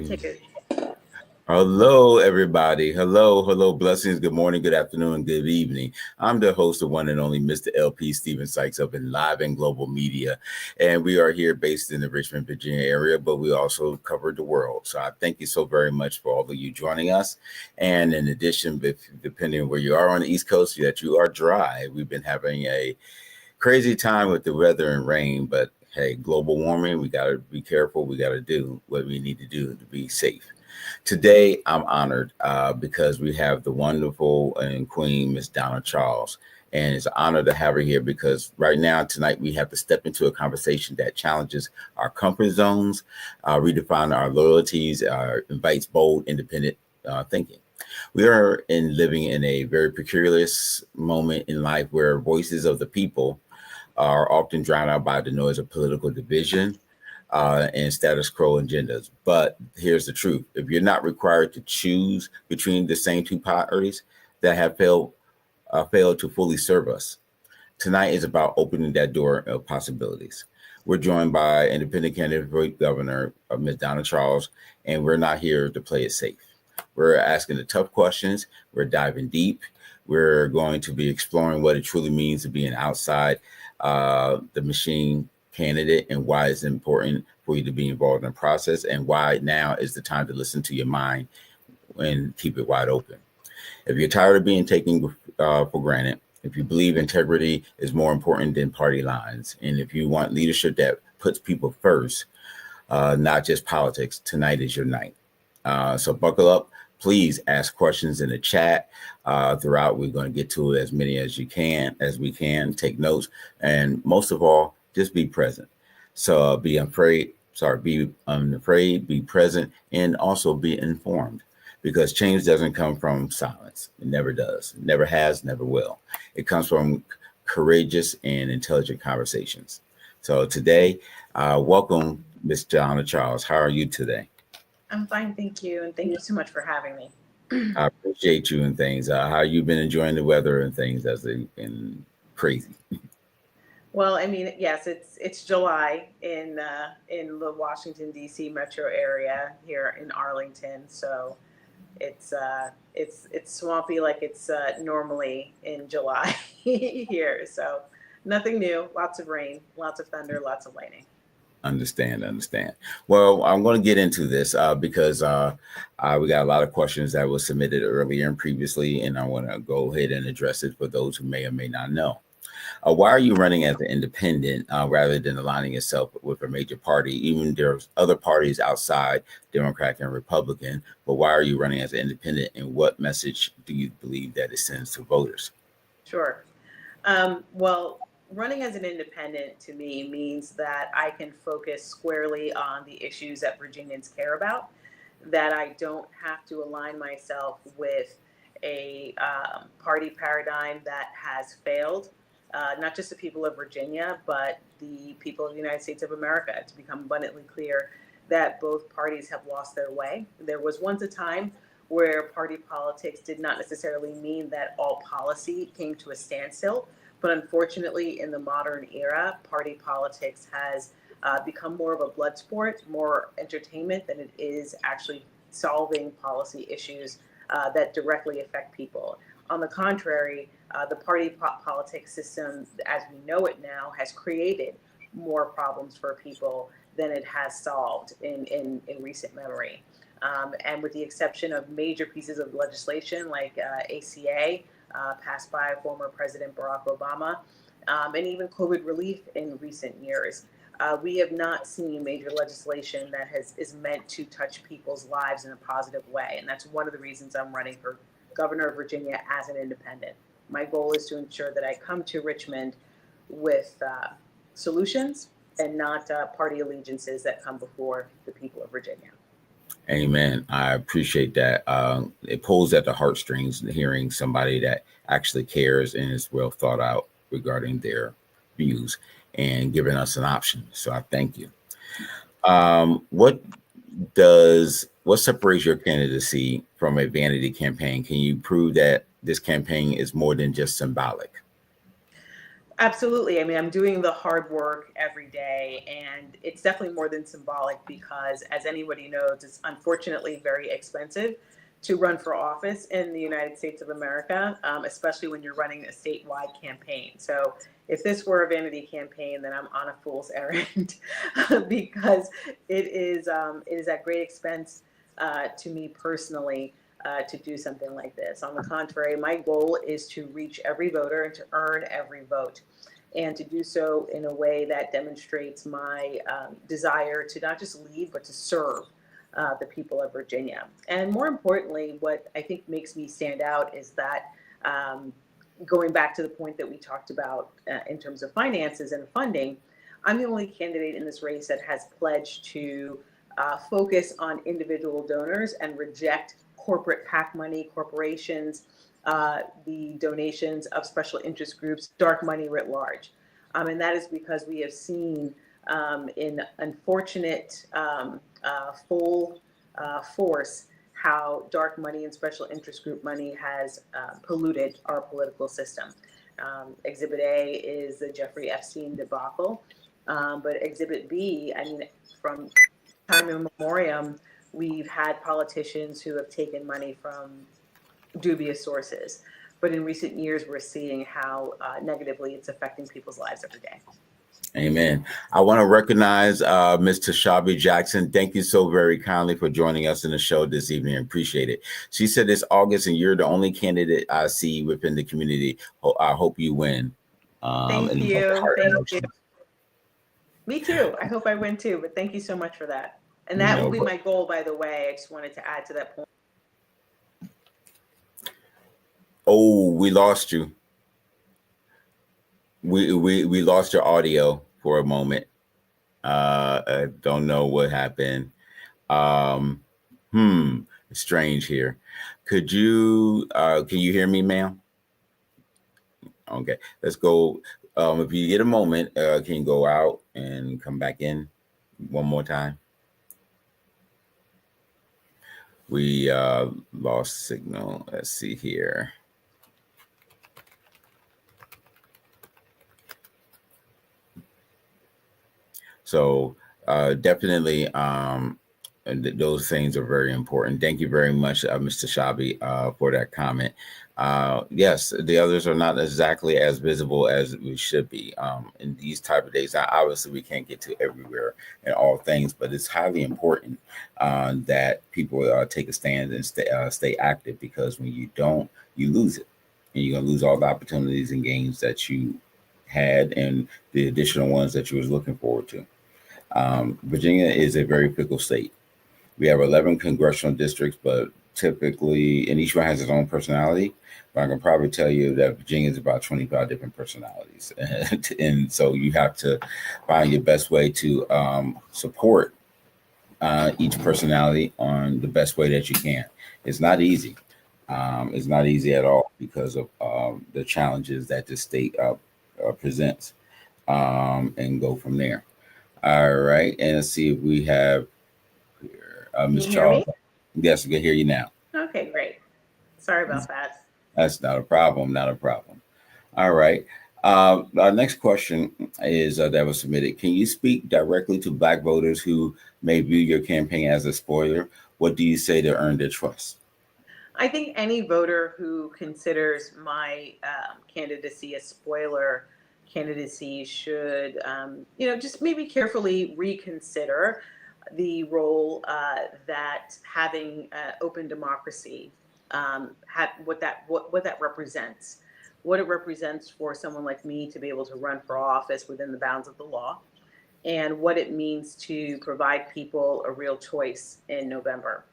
me take it. Hello, everybody. Hello. Blessings. Good morning, good afternoon, good evening. I'm the host, the one and only Mr. LP Stephen Sykes of Enliven Global Media. And we are here based in the Richmond, Virginia area, but we also cover the world. So I thank you so very much for all of you joining us. And in addition, depending on where you are on the East Coast, that you are dry. We've been having a crazy time with the weather and rain, but hey, global warming, we got to be careful. We got to do what we need to do to be safe. Today, I'm honored because we have the wonderful and queen, Miss Donna Charles. And it's an honor to have her here because right now, tonight, we have to step into a conversation that challenges our comfort zones, redefine our loyalties, invites bold, independent thinking. We are living in a very peculiar moment in life where voices of the people are often drowned out by the noise of political division and status quo agendas. But here's the truth: if you're not required to choose between the same two parties that have failed to fully serve us, tonight is about opening that door of possibilities. We're joined by independent candidate for governor, Ms. Donna Charles, and we're not here to play it safe. We're asking the tough questions. We're diving deep. We're going to be exploring what it truly means to be an outside the machine candidate and why it's important for you to be involved in the process and why now is the time to listen to your mind and keep it wide open. If you're tired of being taken for granted, if you believe integrity is more important than party lines, and if you want leadership that puts people first, not just politics, tonight is your night. So buckle up. Please ask questions in the chat throughout. We're going to get to as many as we can. Take notes, and most of all, just be present. So be unafraid, be present, and also be informed. Because change doesn't come from silence. It never does. It never has, never will. It comes from courageous and intelligent conversations. So today, welcome, Miss Donna Charles. How are you today? I'm fine, thank you, and thank you so much for having me. I appreciate you and things. How you been enjoying the weather and things as they've been crazy? Well, I mean, yes, it's July in the Washington D.C. metro area here in Arlington, so it's swampy like it's normally in July here. So nothing new. Lots of rain, lots of thunder, lots of lightning. Understand. Well, I'm going to get into this because we got a lot of questions that were submitted earlier and previously, and I want to go ahead and address it for those who may or may not know. Why are you running as an independent rather than aligning yourself with a major party? Even there's other parties outside Democrat and Republican, but why are you running as an independent, and what message do you believe that it sends to voters? Sure. Well, running as an independent to me means that I can focus squarely on the issues that Virginians care about, that I don't have to align myself with a party paradigm that has failed, not just the people of Virginia, but the people of the United States of America. To become abundantly clear that both parties have lost their way. There was once a time where party politics did not necessarily mean that all policy came to a standstill. But unfortunately, in the modern era, party politics has become more of a blood sport, more entertainment than it is actually solving policy issues that directly affect people. On the contrary, the party politics system, as we know it now, has created more problems for people than it has solved in recent memory. And with the exception of major pieces of legislation like ACA, passed by former President Barack Obama, and even COVID relief in recent years, we have not seen major legislation that is meant to touch people's lives in a positive way. And that's one of the reasons I'm running for governor of Virginia as an independent. My goal is to ensure that I come to Richmond with solutions and not party allegiances that come before the people of Virginia. Amen. I appreciate that. It pulls at the heartstrings hearing somebody that actually cares and is well thought out regarding their views and giving us an option. So I thank you. What separates your candidacy from a vanity campaign? Can you prove that this campaign is more than just symbolic? Absolutely. I mean, I'm doing the hard work every day, and it's definitely more than symbolic because, as anybody knows, it's unfortunately very expensive to run for office in the United States of America, especially when you're running a statewide campaign. So, if this were a vanity campaign, then I'm on a fool's errand because it is at great expense to me personally to do something like this. On the contrary, my goal is to reach every voter and to earn every vote, and to do so in a way that demonstrates my desire to not just lead, but to serve the people of Virginia. And more importantly, what I think makes me stand out is that um, going back to the point that we talked about in terms of finances and funding, I'm the only candidate in this race that has pledged to focus on individual donors and reject corporate PAC money, corporations, the donations of special interest groups, dark money writ large. And that is because we have seen in unfortunate full force how dark money and special interest group money has polluted our political system. Exhibit A is the Jeffrey Epstein debacle, but Exhibit B, I mean, from time immemorial, we've had politicians who have taken money from dubious sources. But in recent years, we're seeing how negatively it's affecting people's lives every day. Amen. I want to recognize Ms. Tashabi Jackson. Thank you so very kindly for joining us in the show this evening. I appreciate it. She said it's August and you're the only candidate I see within the community. I hope you win. Thank And you. Thank you. emotions. Me too. I hope I win too, but thank you so much for that. And that will No, be but my goal, by the way. I just wanted to add to that point. oh, we lost you. We lost your audio for a moment. I don't know what happened. Um, Strange here. Could you can you hear me, ma'am? Okay, let's go. If you get a moment, can you go out and come back in one more time? We lost signal. Let's see here. So definitely, and those things are very important. Thank you very much, Mr. Shabi, for that comment. Yes, the others are not exactly as visible as we should be in these type of days. Now, obviously, we can't get to everywhere and all things, but it's highly important that people take a stand and stay active, because when you don't, you lose it, and you're gonna lose all the opportunities and gains that you had and the additional ones that you was looking forward to. Virginia is a very fickle state. We have 11 congressional districts, but typically, and each one has its own personality. But I can probably tell you that Virginia is about 25 different personalities. And so you have to find your best way to support each personality on the best way that you can. It's not easy. It's not easy at all because of the challenges that the state presents, and go from there. All right, and let's see if we have Can Ms. you hear Charles. me? Yes, we can hear you now. Okay, great. Sorry about that. That's not a problem. Not a problem. All right. Our next question is that was submitted. Can you speak directly to Black voters who may view your campaign as a spoiler? What do you say to earn their trust? I think any voter who considers my candidacy a spoiler candidacy should, just maybe carefully reconsider the role that having open democracy, what that represents, what it represents for someone like me to be able to run for office within the bounds of the law, and what it means to provide people a real choice in November.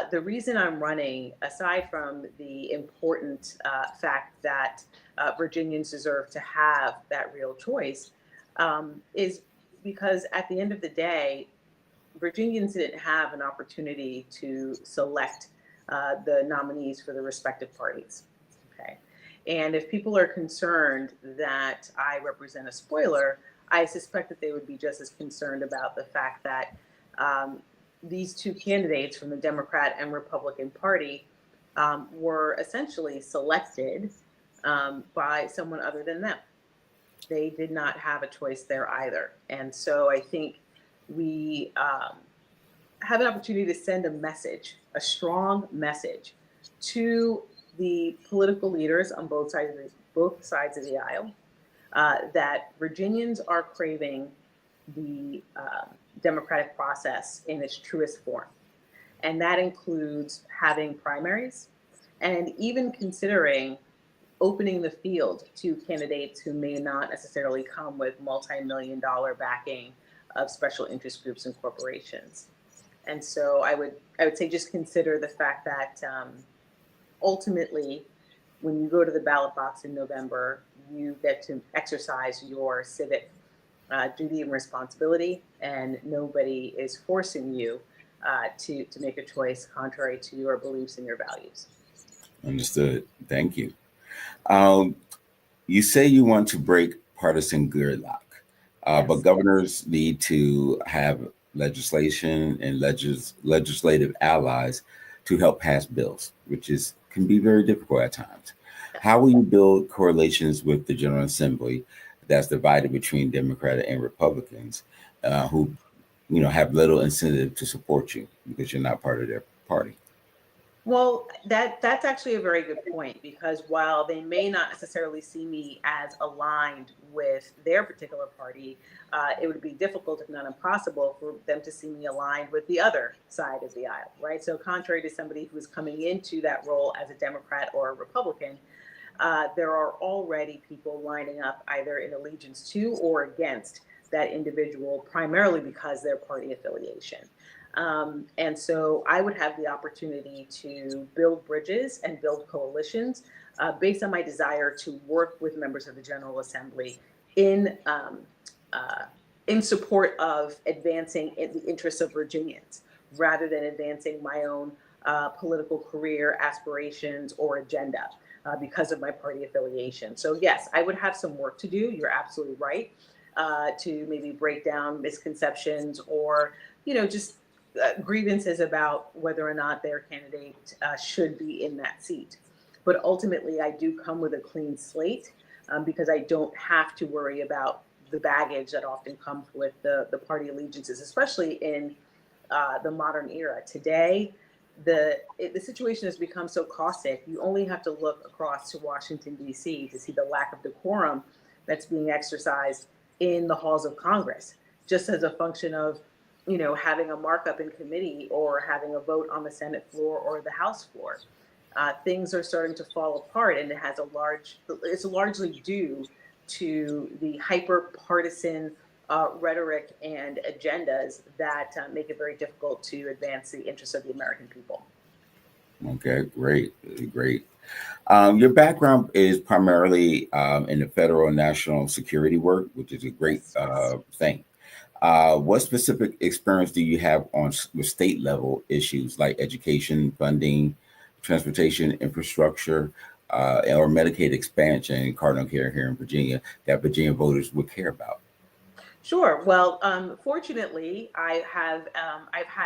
The reason I'm running, aside from the important fact that Virginians deserve to have that real choice, is because at the end of the day, Virginians didn't have an opportunity to select the nominees for the respective parties. Okay. And if people are concerned that I represent a spoiler, I suspect that they would be just as concerned about the fact that these two candidates from the Democrat and Republican Party were essentially selected by someone other than them. they did not have a choice there either. And so I think we have an opportunity to send a message, a strong message, to the political leaders on both sides of the aisle, that Virginians are craving the democratic process in its truest form. And that includes having primaries and even considering opening the field to candidates who may not necessarily come with multi-million dollar backing of special interest groups and corporations. And so I would say just consider the fact that ultimately, when you go to the ballot box in November, you get to exercise your civic duty and responsibility, and nobody is forcing you to make a choice contrary to your beliefs and your values. Understood. Thank you. Um, you say you want to break partisan gridlock, but Yes. governors need to have legislation and legislative allies to help pass bills, which is can be very difficult at times. How will you build correlations with the General Assembly that's divided between Democrat and Republicans, who have little incentive to support you because you're not part of their party? Well, that's actually a very good point, because while they may not necessarily see me as aligned with their particular party, it would be difficult, if not impossible, for them to see me aligned with the other side of the aisle, right? So, contrary to somebody who's coming into that role as a Democrat or a Republican, there are already people lining up either in allegiance to or against that individual, primarily because their party affiliation. And so I would have the opportunity to build bridges and build coalitions based on my desire to work with members of the General Assembly in uh, in support of advancing in the interests of Virginians, rather than advancing my own political career aspirations or agenda because of my party affiliation. So yes, I would have some work to do. You're absolutely right, to maybe break down misconceptions or just grievances about whether or not their candidate should be in that seat. But ultimately, I do come with a clean slate, because I don't have to worry about the baggage that often comes with the party allegiances, especially in the modern era. Today, the situation has become so caustic. You only have to look across to Washington, D.C. to see the lack of decorum that's being exercised in the halls of Congress, just as a function of having a markup in committee or having a vote on the Senate floor or the House floor. Things are starting to fall apart, and it's largely due to the hyper partisan rhetoric and agendas that make it very difficult to advance the interests of the American people. Okay, great, great. Your background is primarily in the federal and national security work, which is a great Yes, yes. thing. What specific experience do you have on with state level issues like education, funding, transportation, infrastructure, or Medicaid expansion and cardinal care here in Virginia that Virginia voters would care about? Sure. Well, fortunately, I've had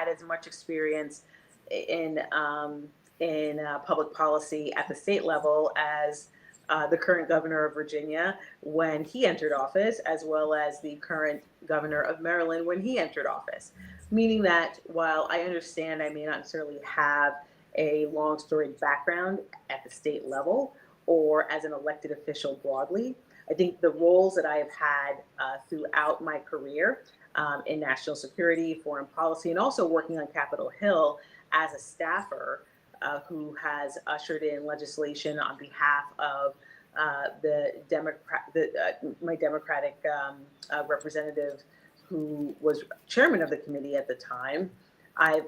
as much experience in public policy at the state level as the current governor of Virginia when he entered office, as well as the current governor of Maryland when he entered office. Meaning that while I understand I may not necessarily have a long storied background at the state level or as an elected official broadly, I think the roles that I have had throughout my career in national security, foreign policy, and also working on Capitol Hill as a staffer who has ushered in legislation on behalf of my Democratic representative, who was chairman of the committee at the time. I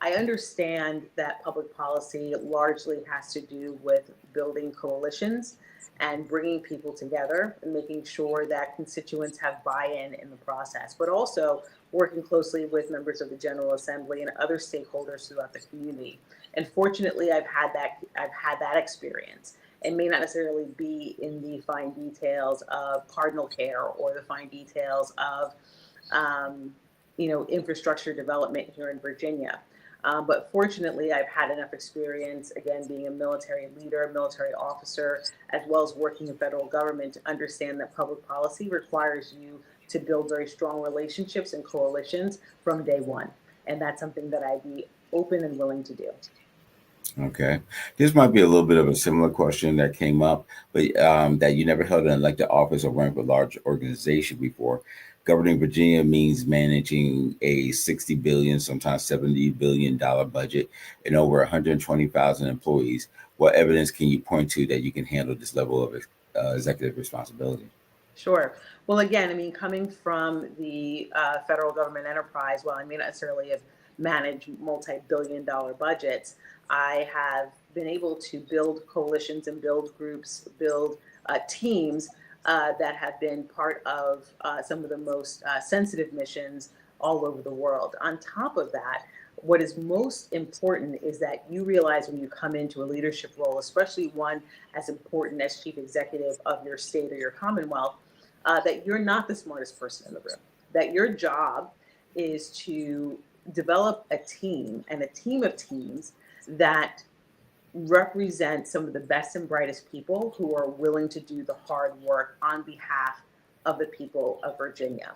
I understand that public policy largely has to do with building coalitions and bringing people together and making sure that constituents have buy-in in the process, but also working closely with members of the General Assembly and other stakeholders throughout the community. And fortunately, I've had that experience, and may not necessarily be in the fine details of cardinal care or the fine details of infrastructure development here in Virginia. But fortunately, I've had enough experience, again, being a military leader, military officer, as well as working in federal government to understand that public policy requires you to build very strong relationships and coalitions from day one. And that's something that I'd be open and willing to do. Okay. This might be a little bit of a similar question that came up, but that you never held an elected office or ran for a large organization before. Governing Virginia means managing a 60 billion, sometimes $70 billion budget and over 120,000 employees. What evidence can you point to that you can handle this level of executive responsibility? Sure. Well, again, I mean, coming from the federal government enterprise, while I may not necessarily have managed multi-billion-dollar budgets, I have been able to build coalitions and build groups, build teams that have been part of some of the most sensitive missions all over the world. On top of that, what is most important is that you realize when you come into a leadership role, especially one as important as chief executive of your state or your commonwealth, that you're not the smartest person in the room, that your job is to develop a team and a team of teams that represent some of the best and brightest people who are willing to do the hard work on behalf of the people of Virginia.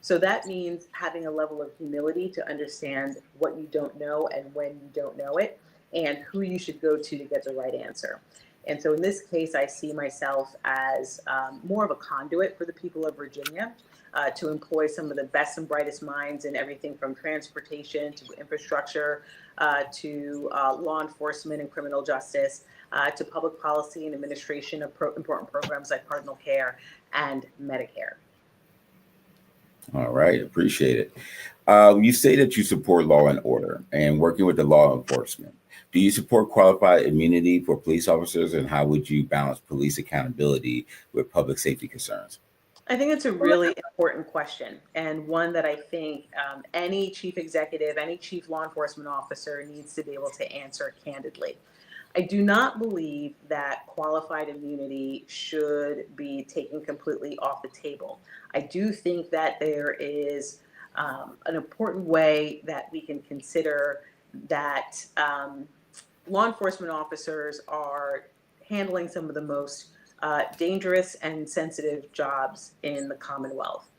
So that means having a level of humility to understand what you don't know and when you don't know it, and who you should go to get the right answer. And so in this case, I see myself as more of a conduit for the people of Virginia to employ some of the best and brightest minds in everything from transportation to infrastructure to law enforcement and criminal justice to public policy and administration of important programs like cardinal care and Medicare. All right, appreciate it. You say that you support law and order and working with the law enforcement. Do you support qualified immunity for police officers, and how would you balance police accountability with public safety concerns? I think it's a really important question, and one that I think any chief executive, any chief law enforcement officer needs to be able to answer candidly. I do not believe that qualified immunity should be taken completely off the table. I do think that there is an important way that we can consider that law enforcement officers are handling some of the most dangerous and sensitive jobs in the Commonwealth.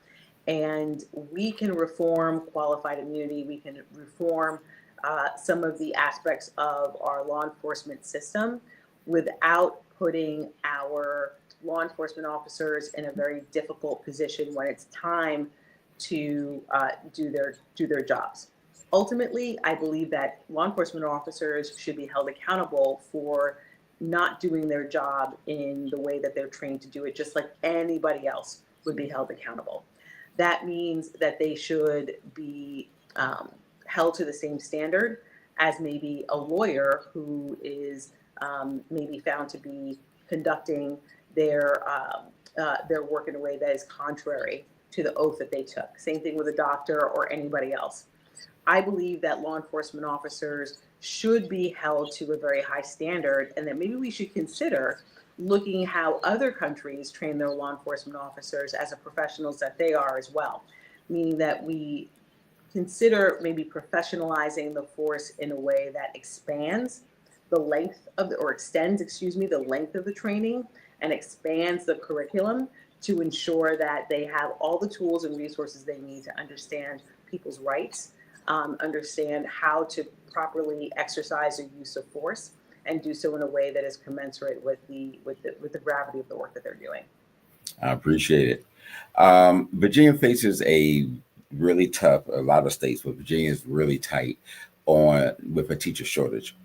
And we can reform qualified immunity. We can reform some of the aspects of our law enforcement system without putting our law enforcement officers in a very difficult position when it's time to do their jobs. Ultimately, I believe that law enforcement officers should be held accountable for not doing their job in the way that they're trained to do it, just like anybody else would be held accountable. That means that they should be held to the same standard as maybe a lawyer who is maybe found to be conducting their work in a way that is contrary to the oath that they took. Same thing with a doctor or anybody else. I believe that law enforcement officers should be held to a very high standard, and that maybe we should consider looking how other countries train their law enforcement officers as a professionals that they are as well, meaning that we consider maybe professionalizing the force in a way that expands the length of the, or extends, excuse me, the length of the training and expands the curriculum to ensure that they have all the tools and resources they need to understand people's rights, understand how to properly exercise the use of force, and do so in a way that is commensurate with the gravity of the work that they're doing. I appreciate it. Virginia faces a really tough, a lot of states, but Virginia is really tight on with a teacher shortage.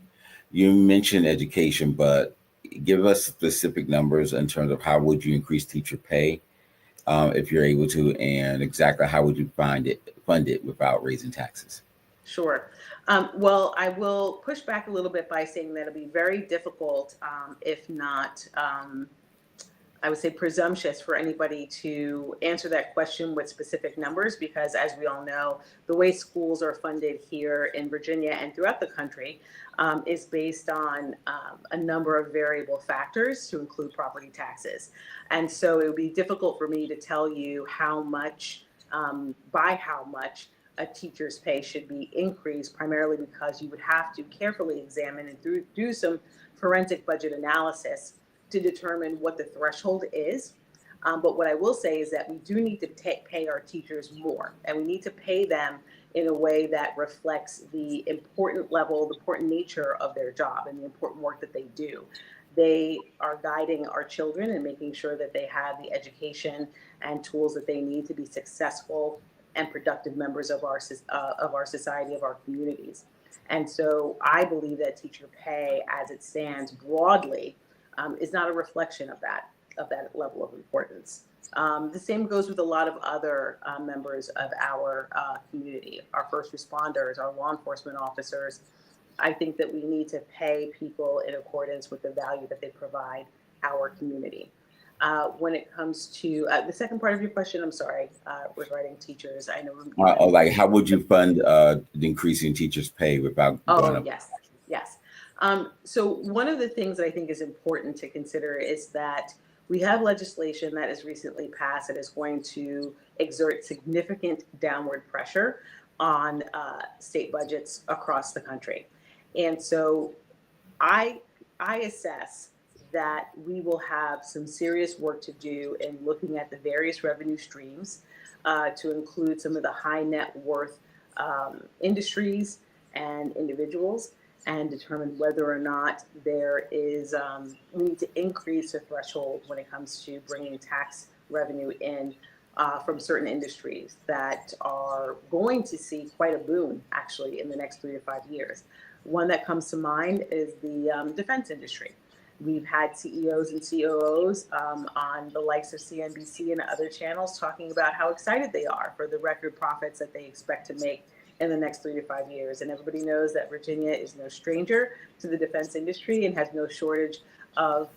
You mentioned education, but give us specific numbers in terms of how would you increase teacher pay if you're able to, and exactly how would you fund it without raising taxes? Sure. Well, I will push back a little bit by saying that it'll be very difficult, if not, I would say presumptuous for anybody to answer that question with specific numbers, because as we all know, the way schools are funded here in Virginia and throughout the country is based on a number of variable factors to include property taxes. And so it would be difficult for me to tell you how much, by how much, a teacher's pay should be increased, primarily because you would have to carefully examine and do some forensic budget analysis to determine what the threshold is. But what I will say is that we do need to pay our teachers more, and we need to pay them in a way that reflects the important level, the important nature of their job and the important work that they do. They are guiding our children and making sure that they have the education and tools that they need to be successful and productive members of our society, of our communities. And so I believe that teacher pay, as it stands broadly, is not a reflection of that level of importance. The same goes with a lot of other members of our community, our first responders, our law enforcement officers. I think that we need to pay people in accordance with the value that they provide our community. When it comes to the second part of your question, I'm sorry, regarding teachers, I know. Like, how would you fund increasing teachers' pay without going up? Yes. So one of the things that I think is important to consider is that we have legislation that is recently passed that is going to exert significant downward pressure on state budgets across the country. And so I assess that we will have some serious work to do in looking at the various revenue streams to include some of the high net worth industries and individuals, and determine whether or not there is, we need to increase the threshold when it comes to bringing tax revenue in from certain industries that are going to see quite a boom actually in the next 3 to 5 years. One that comes to mind is the defense industry. We've had CEOs and COOs on the likes of CNBC and other channels talking about how excited they are for the record profits that they expect to make in the next 3 to 5 years. And everybody knows that Virginia is no stranger to the defense industry and has no shortage of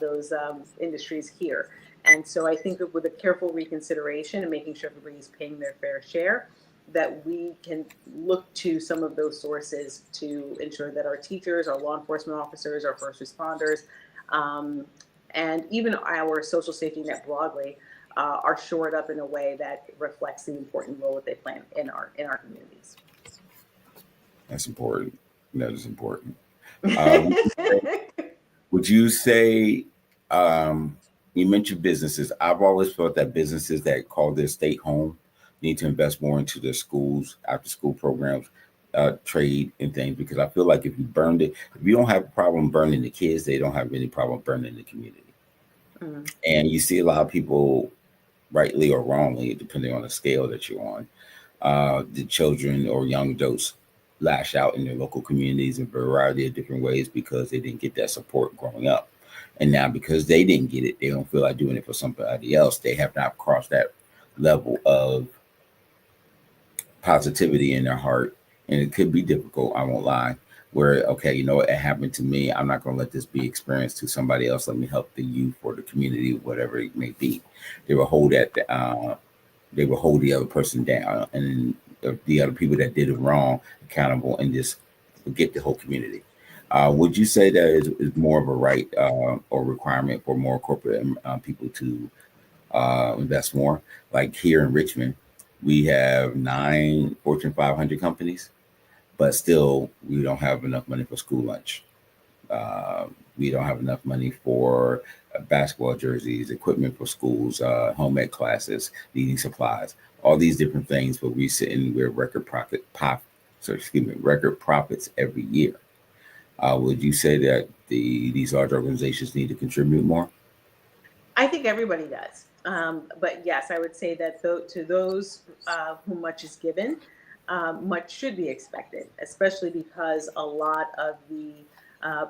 those industries here. And so I think with a careful reconsideration and making sure everybody's paying their fair share, that we can look to some of those sources to ensure that our teachers, our law enforcement officers, our first responders, and even our social safety net broadly are shored up in a way that reflects the important role that they play in our communities. That's important. That is important. Would you say, you mentioned businesses. I've always felt that businesses that call their state home need to invest more into their schools, after school programs, trade and things, because I feel like if you burned it, if you don't have a problem burning the kids, they don't have any problem burning the community. Mm-hmm. And you see a lot of people, rightly or wrongly, depending on the scale that you're on, the children or young adults lash out in their local communities in a variety of different ways because they didn't get that support growing up. And now because they didn't get it, they don't feel like doing it for somebody else. They have not crossed that level of positivity in their heart. And it could be difficult, I won't lie, where, okay, you know what, it happened to me. I'm not going to let this be experienced to somebody else. Let me help the youth or the community, whatever it may be. They will hold that, they will hold the other person down, and the other people that did it wrong accountable, and just forget the whole community. Would you say that is more of a right or requirement for more corporate people to invest more? Like here in Richmond, we have 9 Fortune 500 companies, but still we don't have enough money for school lunch. We don't have enough money for basketball jerseys, equipment for schools, home ec classes, needing supplies, all these different things. But we sit and we're record profits every year. Would you say that these large organizations need to contribute more? I think everybody does. But yes, I would say that to those whom much is given, much should be expected, especially because a lot of the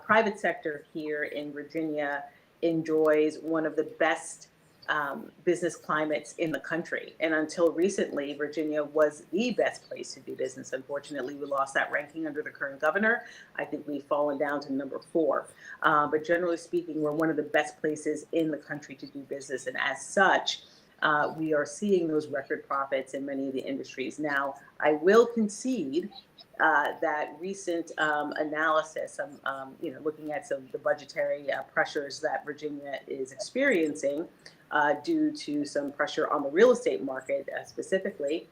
private sector here in Virginia enjoys one of the best business climates in the country. And until recently, Virginia was the best place to do business. Unfortunately, we lost that ranking under the current governor. I think we've fallen down to number 4. But generally speaking, we're one of the best places in the country to do business. And as such, we are seeing those record profits in many of the industries. Now, I will concede that recent analysis, looking at some of the budgetary pressures that Virginia is experiencing due to some pressure on the real estate market specifically,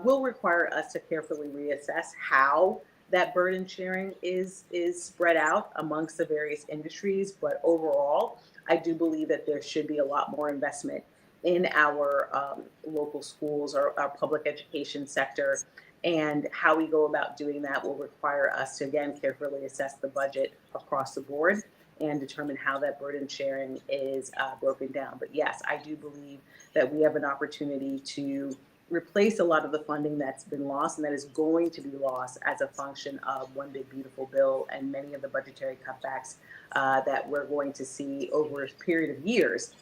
will require us to carefully reassess how that burden sharing is spread out amongst the various industries. But overall, I do believe that there should be a lot more investment in our local schools or our public education sector. And how we go about doing that will require us to, again, carefully assess the budget across the board and determine how that burden sharing is broken down. But yes, I do believe that we have an opportunity to replace a lot of the funding that's been lost and that is going to be lost as a function of One Big Beautiful Bill and many of the budgetary cutbacks that we're going to see over a period of years,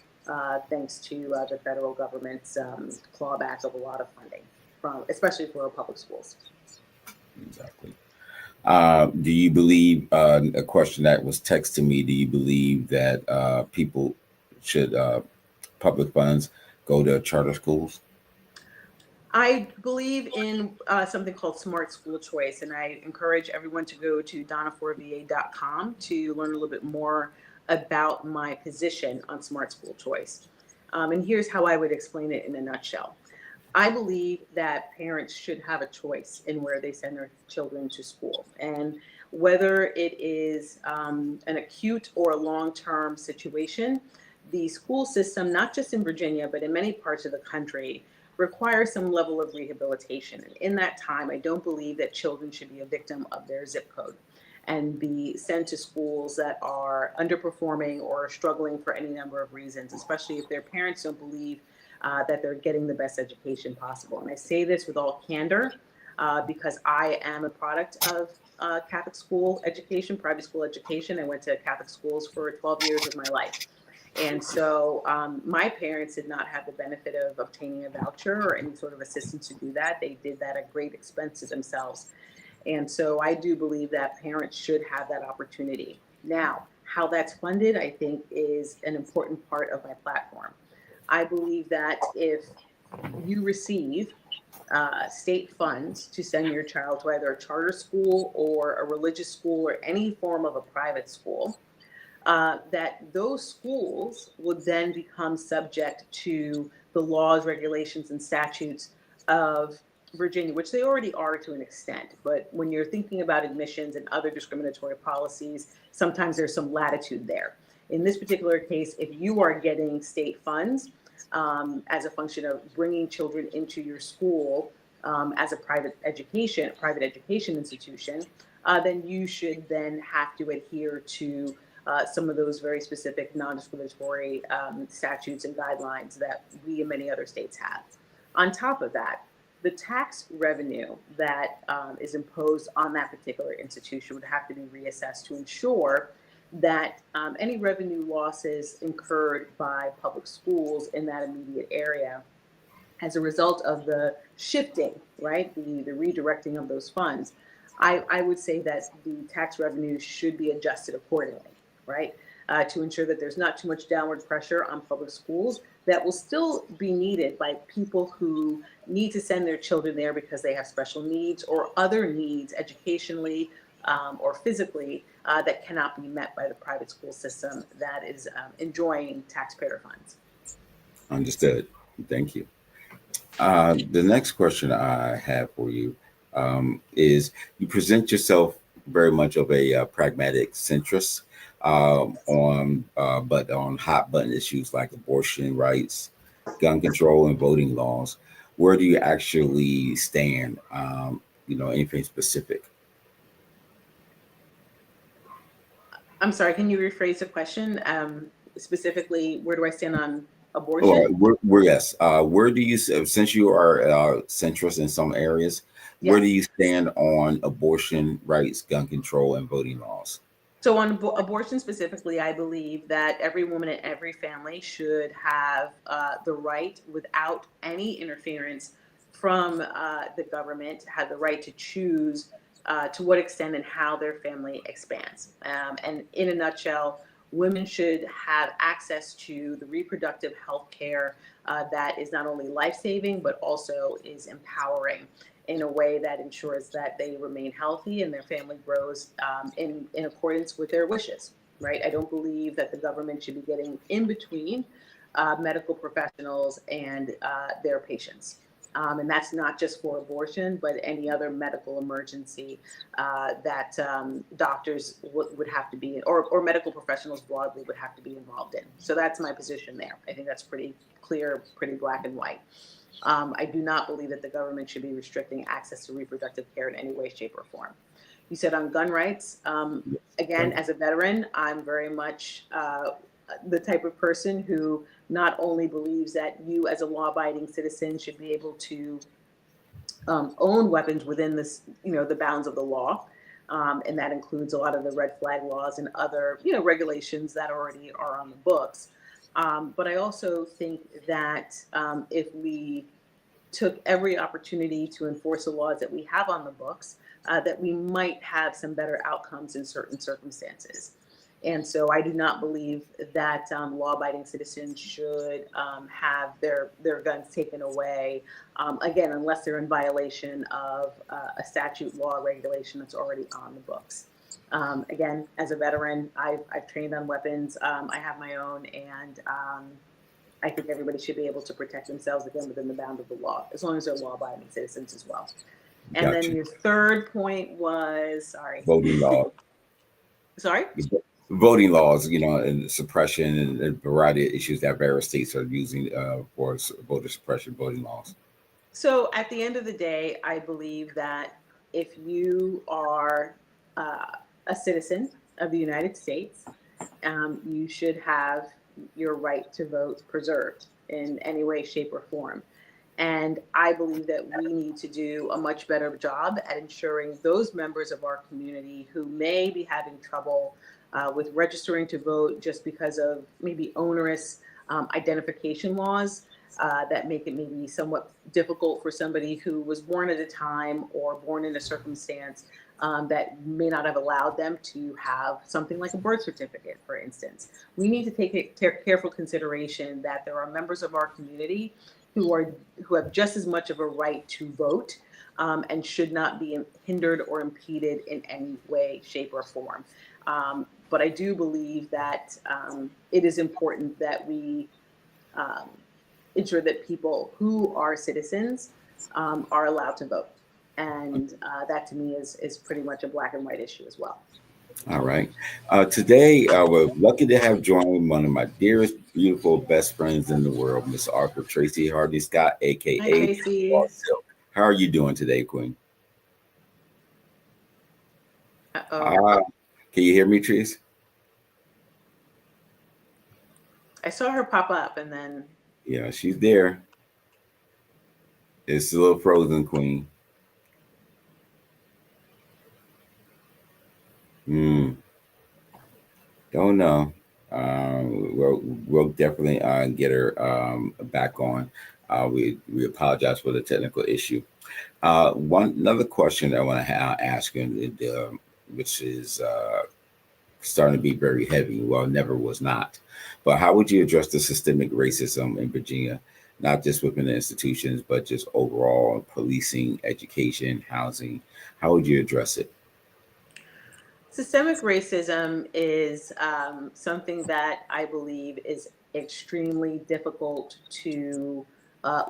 thanks to the federal government's clawback of a lot of funding, from especially for our public schools. Exactly. Do you believe, a question that was texted to me, do you believe that people should, public funds go to charter schools? I believe in something called Smart School Choice, and I encourage everyone to go to donna4va.com to learn a little bit more about my position on Smart School Choice. And here's how I would explain it in a nutshell. I believe that parents should have a choice in where they send their children to school. And whether it is an acute or a long-term situation, the school system, not just in Virginia, but in many parts of the country, requires some level of rehabilitation. And in that time, I don't believe that children should be a victim of their zip code and be sent to schools that are underperforming or struggling for any number of reasons, especially if their parents don't believe that they're getting the best education possible. And I say this with all candor because I am a product of Catholic school education, private school education. I went to Catholic schools for 12 years of my life. And so my parents did not have the benefit of obtaining a voucher or any sort of assistance to do that. They did that at great expense to themselves. And so I do believe that parents should have that opportunity. Now, how that's funded, I think, is an important part of my platform. I believe that if you receive state funds to send your child to either a charter school or a religious school or any form of a private school, that those schools would then become subject to the laws, regulations, and statutes of Virginia, which they already are to an extent. But when you're thinking about admissions and other discriminatory policies, sometimes there's some latitude there. In this particular case, if you are getting state funds as a function of bringing children into your school as a private education institution, then you should then have to adhere to some of those very specific non-discriminatory statutes and guidelines that we and many other states have. On top of that, the tax revenue that is imposed on that particular institution would have to be reassessed to ensure that any revenue losses incurred by public schools in that immediate area as a result of the shifting, right, the redirecting of those funds, I would say that the tax revenue should be adjusted accordingly, right, to ensure that there's not too much downward pressure on public schools that will still be needed by people who need to send their children there because they have special needs or other needs educationally or physically that cannot be met by the private school system that is enjoying taxpayer funds. Understood. Thank you. The next question I have for you is, you present yourself very much of a pragmatic centrist but on hot button issues like abortion rights, gun control, and voting laws. Where do you actually stand? Anything specific? I'm sorry, can you rephrase the question? Specifically, where do I stand on abortion? Yes. Where do you, since you are centrist in some areas, where Yes. do you stand on abortion rights, gun control, and voting laws? So on abortion specifically, I believe that every woman and every family should have the right, without any interference from the government, have the right to choose to what extent and how their family expands. And in a nutshell, women should have access to the reproductive health care that is not only life-saving, but also is empowering in a way that ensures that they remain healthy and their family grows in accordance with their wishes, right? I don't believe that the government should be getting in between medical professionals and their patients. And that's not just for abortion, but any other medical emergency that doctors would have to be, or medical professionals broadly would have to be involved in. So that's my position there. I think that's pretty clear, pretty black and white. I do not believe that the government should be restricting access to reproductive care in any way, shape, or form. You said on gun rights. Again, as a veteran, I'm very much the type of person who not only believes that you as a law-abiding citizen should be able to own weapons within this, the bounds of the law. And that includes a lot of the red flag laws and other, regulations that already are on the books. But I also think that if we took every opportunity to enforce the laws that we have on the books, that we might have some better outcomes in certain circumstances. And so I do not believe that law-abiding citizens should have their guns taken away, again, unless they're in violation of a statute, law, or regulation that's already on the books. Again, as a veteran, I've trained on weapons. I have my own, and I think everybody should be able to protect themselves, again, within the bounds of the law, as long as they're law-abiding citizens as well. And Gotcha. then your third point was, Voting laws. Sorry? Voting laws, and suppression and a variety of issues that various states are using for voter suppression, voting laws. So at the end of the day, I believe that if you are a citizen of the United States, you should have your right to vote preserved in any way, shape, or form. And I believe that we need to do a much better job at ensuring those members of our community who may be having trouble with registering to vote just because of maybe onerous identification laws that make it maybe somewhat difficult for somebody who was born at a time or born in a circumstance that may not have allowed them to have something like a birth certificate, for instance. We need to take careful consideration that there are members of our community who have just as much of a right to vote and should not be hindered or impeded in any way, shape, or form. But I do believe that it is important that we ensure that people who are citizens are allowed to vote. And that to me is pretty much a black and white issue as well. All right. Today, we're lucky to have joined one of my dearest, beautiful, best friends in the world, Miss Arthur Tracy Hardy Scott, Hi, aka Tracy. How are you doing today, Queen? Uh-oh. Can you hear me, Trace? I saw her pop up and then. Yeah, she's there. It's still frozen, Queen. Don't know. We'll definitely get her back on. We apologize for the technical issue. Another question I want to ask you, which is starting to be very heavy. Well, never was not. But how would you address the systemic racism in Virginia, not just within the institutions, but just overall policing, education, housing? How would you address it? Systemic racism is something that I believe is extremely difficult to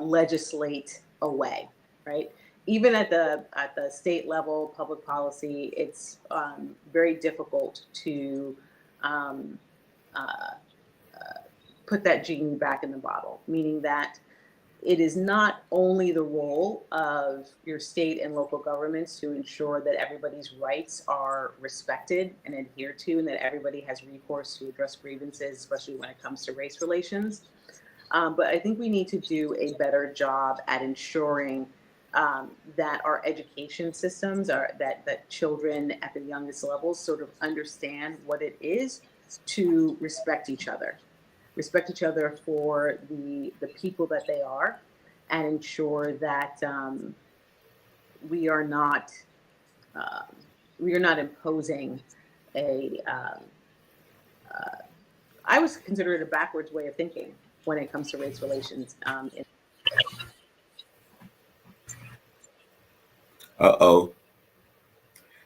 legislate away, right? Even at the state level, public policy, it's very difficult to put that genie back in the bottle, meaning that it is not only the role of your state and local governments to ensure that everybody's rights are respected and adhered to, and that everybody has recourse to address grievances, especially when it comes to race relations. But I think we need to do a better job at ensuring that our education systems that children at the youngest levels sort of understand what it is to respect each other for the people that they are, and ensure that we are not imposing a I would consider it a backwards way of thinking when it comes to race relations.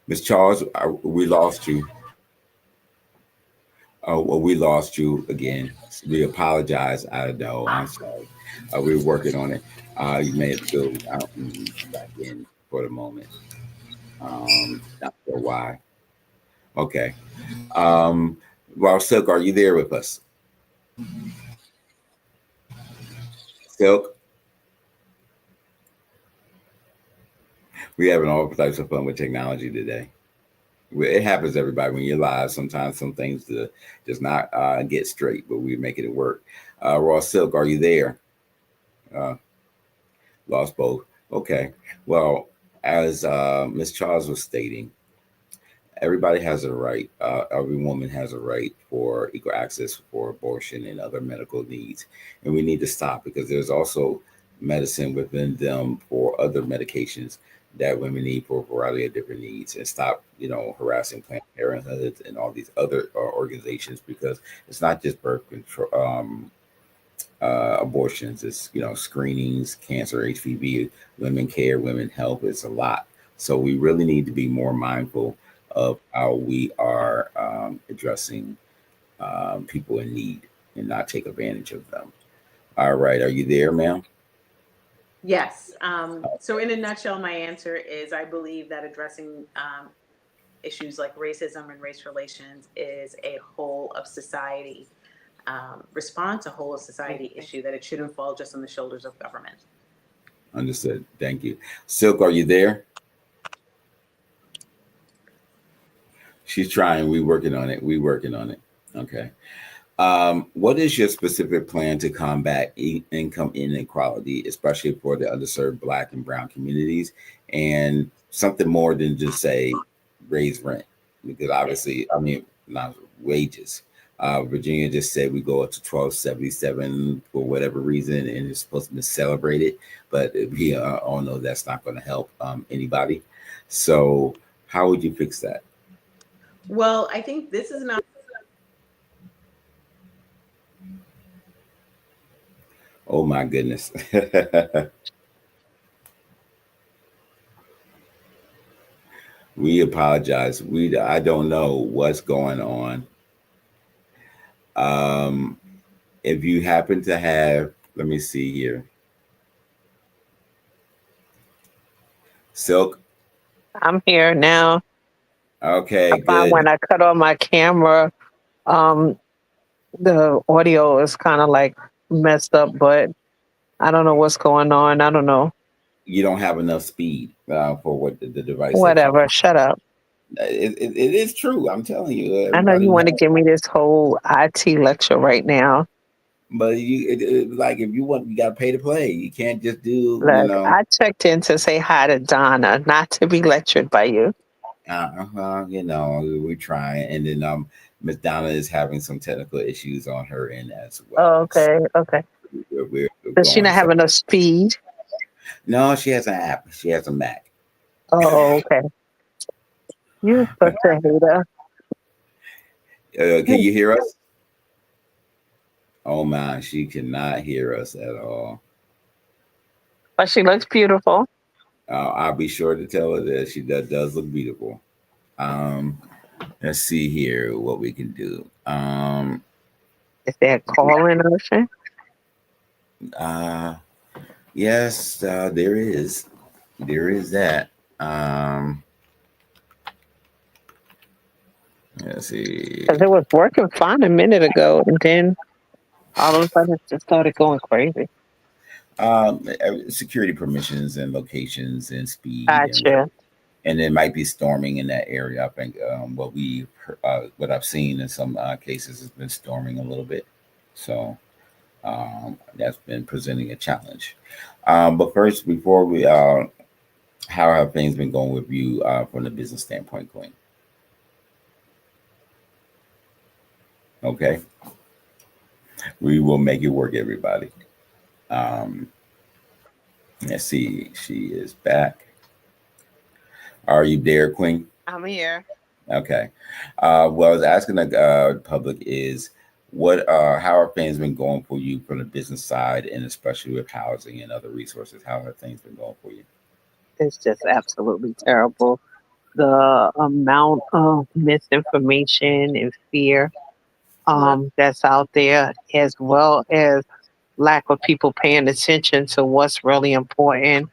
Miss Charles, we lost you. Oh, well, we lost you again. We apologize. I know. I'm sorry. We're working on it. You may have to go out and come back in for the moment. Not sure why. Okay. Um, well, Silk, are you there with us? Silk, we having all types of fun with technology today. It happens, everybody. When you're live, sometimes some things just not get straight, but we're making it work. Raw Silk, are you there? Uh, Lost both. Okay. Well, as Miss Charles was stating, everybody has a right. Every woman has a right for equal access for abortion and other medical needs, and we need to stop because there's also medicine within them for other medications that women need for a variety of different needs, and stop, harassing Planned Parenthood and all these other organizations because it's not just birth control. Abortions, it's screenings, cancer, HPV, women care, women health. It's a lot, so we really need to be more mindful of how we are addressing people in need and not take advantage of them. All right, are you there, ma'am? Yes. So, in a nutshell, my answer is I believe that addressing issues like racism and race relations is a whole of society response, a whole of society issue, that it shouldn't fall just on the shoulders of government. Understood. Thank you. Silk, are you there? She's trying. We working on it. We working on it. Okay. What is your specific plan to combat income inequality, especially for the underserved Black and Brown communities, and something more than just say raise rent? Because obviously, I mean, not wages. Virginia just said we go up to 1277 for whatever reason, and it's supposed to be celebrated, but we all know that's not going to help anybody. So, how would you fix that? Well, I think this is not. Oh my goodness. We apologize. I don't know what's going on. Um, if you happen to have, let me see here, Silk. I'm here now. I Okay, find good. when I cut on my camera, um, the audio is kind of like messed up, but I don't know what's going on. I don't know. You don't have enough speed for what the device that you. Whatever. Shut up. It is true. I'm telling you, I know everybody you want to knows. give me this whole IT lecture right now. But like if you want, you got to pay to play. You can't just do, Look, I checked in to say hi to Donna, not to be lectured by you. we're trying. And then Miss Donna is having some technical issues on her end as Oh, well. So okay. Okay. we're Does she going. not So have enough speed? no, she has an app. She has a Mac. Oh, okay. You're such a hater. Can you hear us? Oh man, she cannot hear us at all. But she looks beautiful. I'll be sure to tell her that she does look beautiful. Um, let's see here what we can do. Is that calling ocean? Uh, yes, there is. There is that. Um, let's see. Because it was working fine a minute ago, and then all of a sudden it just started going crazy. Security permissions and locations and speed and Gotcha. there might be storming in that area. I think what I've seen in some cases has been storming a little bit, so that's been presenting a challenge. But first, before we, how have things been going with you from the business standpoint, Queen? Okay, we will make it work, everybody. Um, let's see, she is back. Are you there, Queen? I'm here. Okay. What I was asking the public is, how have things been going for you from the business side, and especially with housing and other resources? How have things been going for you? It's just absolutely terrible. The amount of misinformation and fear. Well, that's out there, as well as lack of people paying attention to what's really important.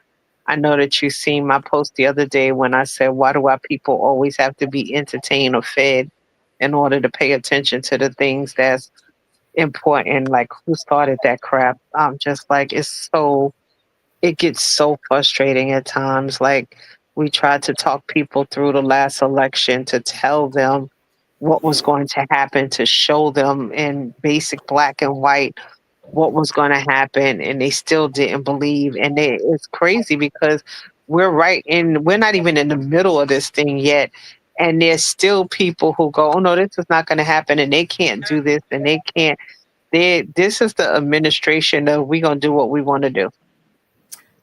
I know that you seen my post the other day when I said, why do our people always have to be entertained or fed in order to pay attention to the things that's important? Like, who started that crap? Just like, it gets so frustrating at times. Like, we tried to talk people through the last election to tell them what was going to happen, to show them in basic black and white what was going to happen, and they still didn't believe. And it's crazy because we're not even in the middle of this thing yet, and there's still people who go, oh no, this is not going to happen, and they can't do this, and they can't. This is the administration of, we're going to do what we want to do.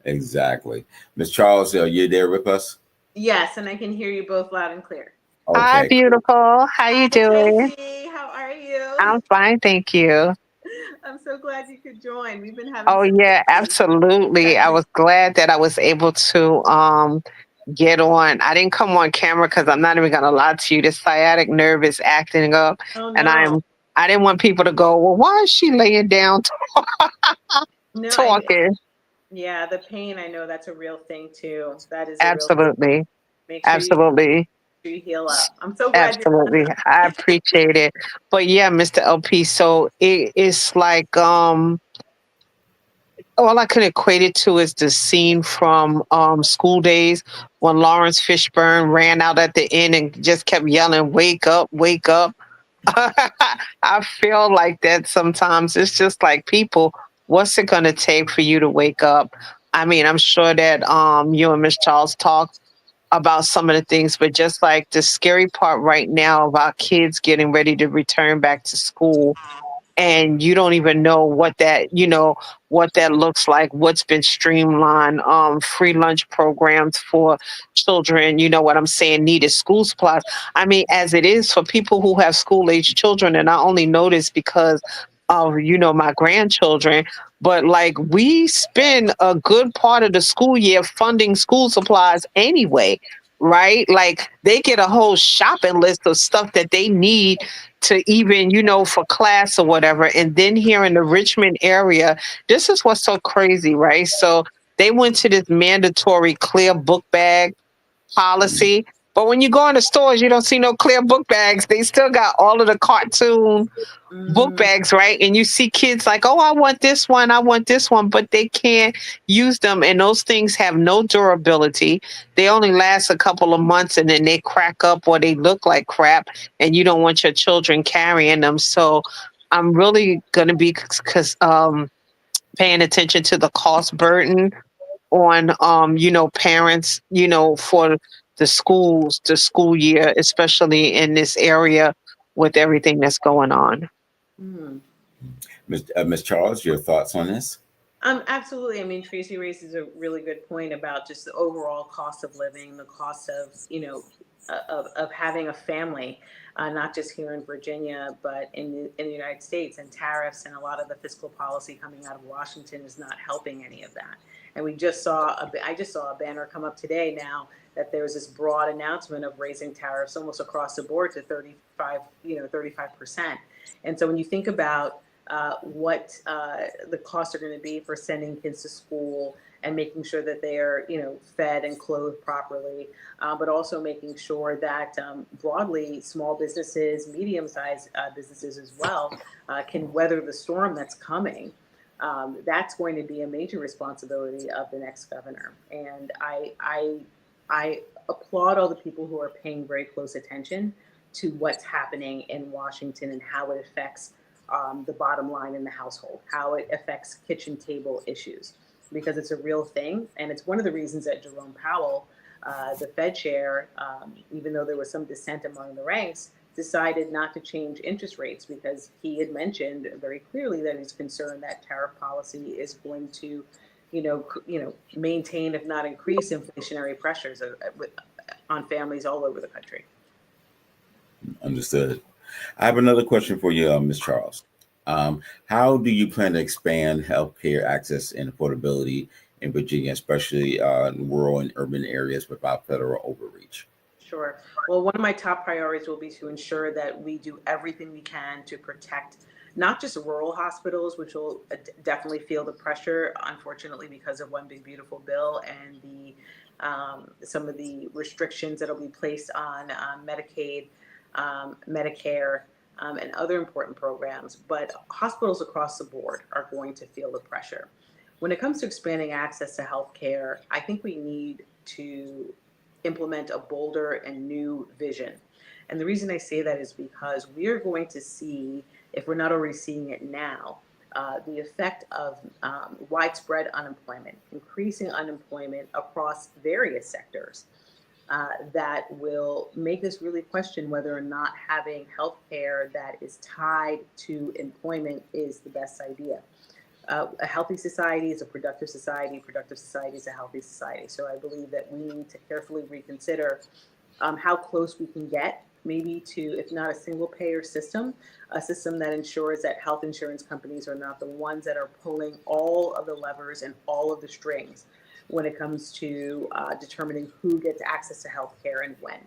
Exactly. Miss Charles, are you there with us? yes, and I can hear you both loud and clear. Hi, Okay. beautiful. How you Hi, doing? Tracy. How are you? I'm fine, thank you. I'm so glad you could join. We've been having Oh some yeah, issues. absolutely. I was glad that I was able to get on. I didn't come on camera because I'm not even gonna lie to you. The sciatic nerve is acting up, Oh and no. I didn't want people to go, well, why is she laying down No, talking? yeah, the pain, I know that's a real thing too. That is a real thing. Absolutely. Make Absolutely. sure you heal up. I'm so glad you're Absolutely. I appreciate it. But yeah, Mr. LP, so it's like all I can equate it to is the scene from School Days when Lawrence Fishburne ran out at the end and just kept yelling, "Wake up, wake up." I feel like that sometimes. It's just like, people, what's it going to take for you to wake up? I mean, I'm sure that you and Miss Charles talked about some of the things, but just like the scary part right now of our kids getting ready to return back to school, and you don't even know what that looks like, what's been streamlined, free lunch programs for children, you know what I'm saying, needed school supplies. I mean, as it is for people who have school age children, and I only know this because of, my grandchildren, but like, we spend a good part of the school year funding school supplies anyway, right? Like, they get a whole shopping list of stuff that they need to even, for class or whatever. And then here in the Richmond area, this is what's so crazy, right? So they went to this mandatory clear book bag policy. But when you go in the stores, you don't see no clear book bags. They still got all of the cartoon book mm, bags, right? And you see kids like, oh, I want this one, but they can't use them. And those things have no durability. They only last a couple of months and then they crack up or they look like crap. And you don't want your children carrying them. So I'm really going to be paying attention to the cost burden on, parents, for the school year, especially in this area with everything that's going on. mm. Miss Charles, your thoughts on this? Absolutely. I mean, Tracy raises a really good point about just the overall cost of living, the cost of, of having a family, not just here in Virginia, but in the United States, and tariffs and a lot of the fiscal policy coming out of Washington is not helping any of that. And I just saw a banner come up today now that there's this broad announcement of raising tariffs almost across the board to 35%. And so when you think about what the costs are going to be for sending kids to school and making sure that they are, fed and clothed properly, but also making sure that broadly small businesses, medium-sized businesses as well, can weather the storm that's coming. That's going to be a major responsibility of the next governor. And I applaud all the people who are paying very close attention to what's happening in Washington and how it affects the bottom line in the household, how it affects kitchen table issues, because it's a real thing. And it's one of the reasons that Jerome Powell, the Fed chair, even though there was some dissent among the ranks, decided not to change interest rates, because he had mentioned very clearly that he's concerned that tariff policy is going to, maintain, if not increase, inflationary pressures on families all over the country. Understood. I have another question for you, Ms. Charles. How do you plan to expand healthcare access and affordability in Virginia, especially in rural and urban areas without federal overreach? Sure. Well, one of my top priorities will be to ensure that we do everything we can to protect not just rural hospitals, which will definitely feel the pressure, unfortunately, because of one big beautiful bill and the some of the restrictions that'll be placed on Medicaid, Medicare, and other important programs. But hospitals across the board are going to feel the pressure. When it comes to expanding access to healthcare, I think we need to implement a bolder and new vision. And the reason I say that is because we are going to see, if we're not already seeing it now, the effect of widespread unemployment, increasing unemployment across various sectors, that will make us really question whether or not having healthcare that is tied to employment is the best idea. A healthy society is a productive society. Productive society is a healthy society. So I believe that we need to carefully reconsider how close we can get, maybe to, if not a single payer system, a system that ensures that health insurance companies are not the ones that are pulling all of the levers and all of the strings when it comes to determining who gets access to health care and when.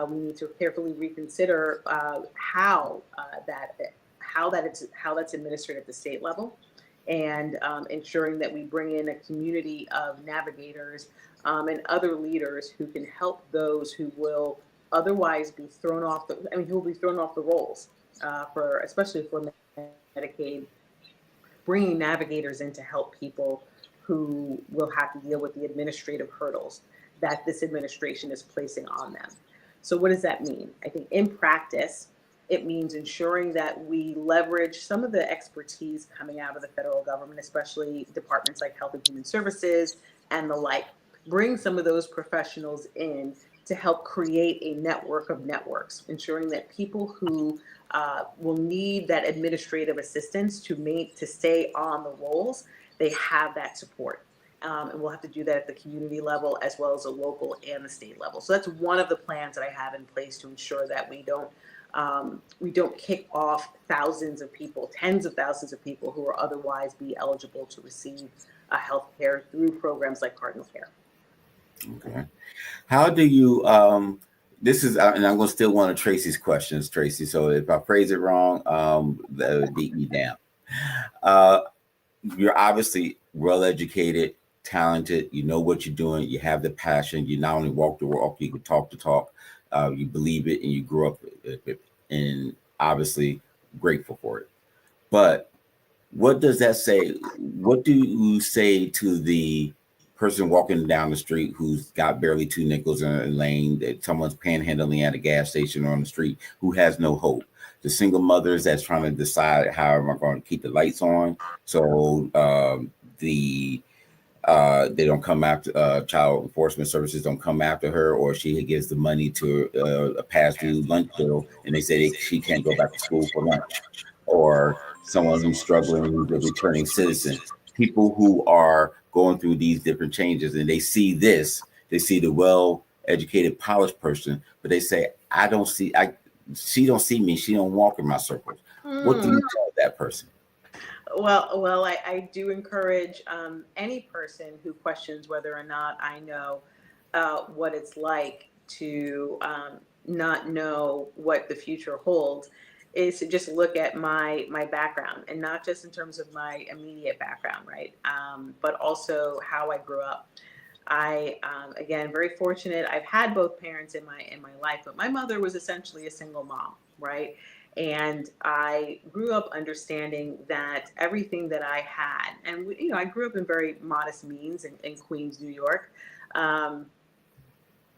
We need to carefully reconsider how that's administered at the state level, and ensuring that we bring in a community of navigators and other leaders who can help those who will otherwise be thrown off who will be thrown off the rolls, especially for Medicaid, bringing navigators in to help people who will have to deal with the administrative hurdles that this administration is placing on them. So what does that mean? I think in practice, it means ensuring that we leverage some of the expertise coming out of the federal government, especially departments like Health and Human Services and the like. Bring some of those professionals in to help create a network of networks, ensuring that people who will need that administrative assistance to stay on the rolls, they have that support. And we'll have to do that at the community level as well as the local and the state level. So that's one of the plans that I have in place to ensure that we don't kick off thousands of people, tens of thousands of people who are otherwise be eligible to receive health care through programs like Cardinal Care. Okay. How do you, this is, and I'm going to steal one of Tracy's questions, Tracy. So if I phrase it wrong, that would beat me down. You're obviously well-educated, talented. You know what you're doing. You have the passion. You not only walk the walk, you can talk the talk. You believe it, and you grew up with it, and obviously grateful for it. But what does that say? What do you say to the person walking down the street who's got barely 2 nickels in a lane, that someone's panhandling at a gas station or on the street, who has no hope? The single mothers that's trying to decide, how am I going to keep the lights on? So they don't come after, child enforcement services don't come after her, or she gives the money to a past due lunch bill, and they say she can't go back to school for lunch. Or someone who's struggling, who's a returning citizen. People who are going through these different changes, and they see this, they see the well-educated, polished person, but they say, she don't see me, she don't walk in my circles. What do you tell that person? Well, I do encourage any person who questions whether or not I know what it's like to not know what the future holds, is to just look at my background, and not just in terms of my immediate background, right? But also how I grew up. I again, very fortunate. I've had both parents in my life, but my mother was essentially a single mom, right? And I grew up understanding that everything that I had, and I grew up in very modest means in Queens, New York.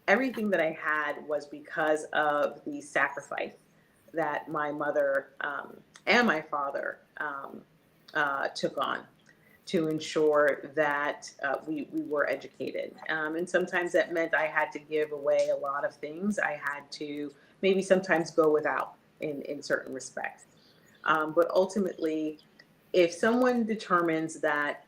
Everything that I had was because of the sacrifice that my mother and my father took on to ensure that we were educated. And sometimes that meant I had to give away a lot of things. I had to maybe sometimes go without in certain respects. But ultimately, if someone determines that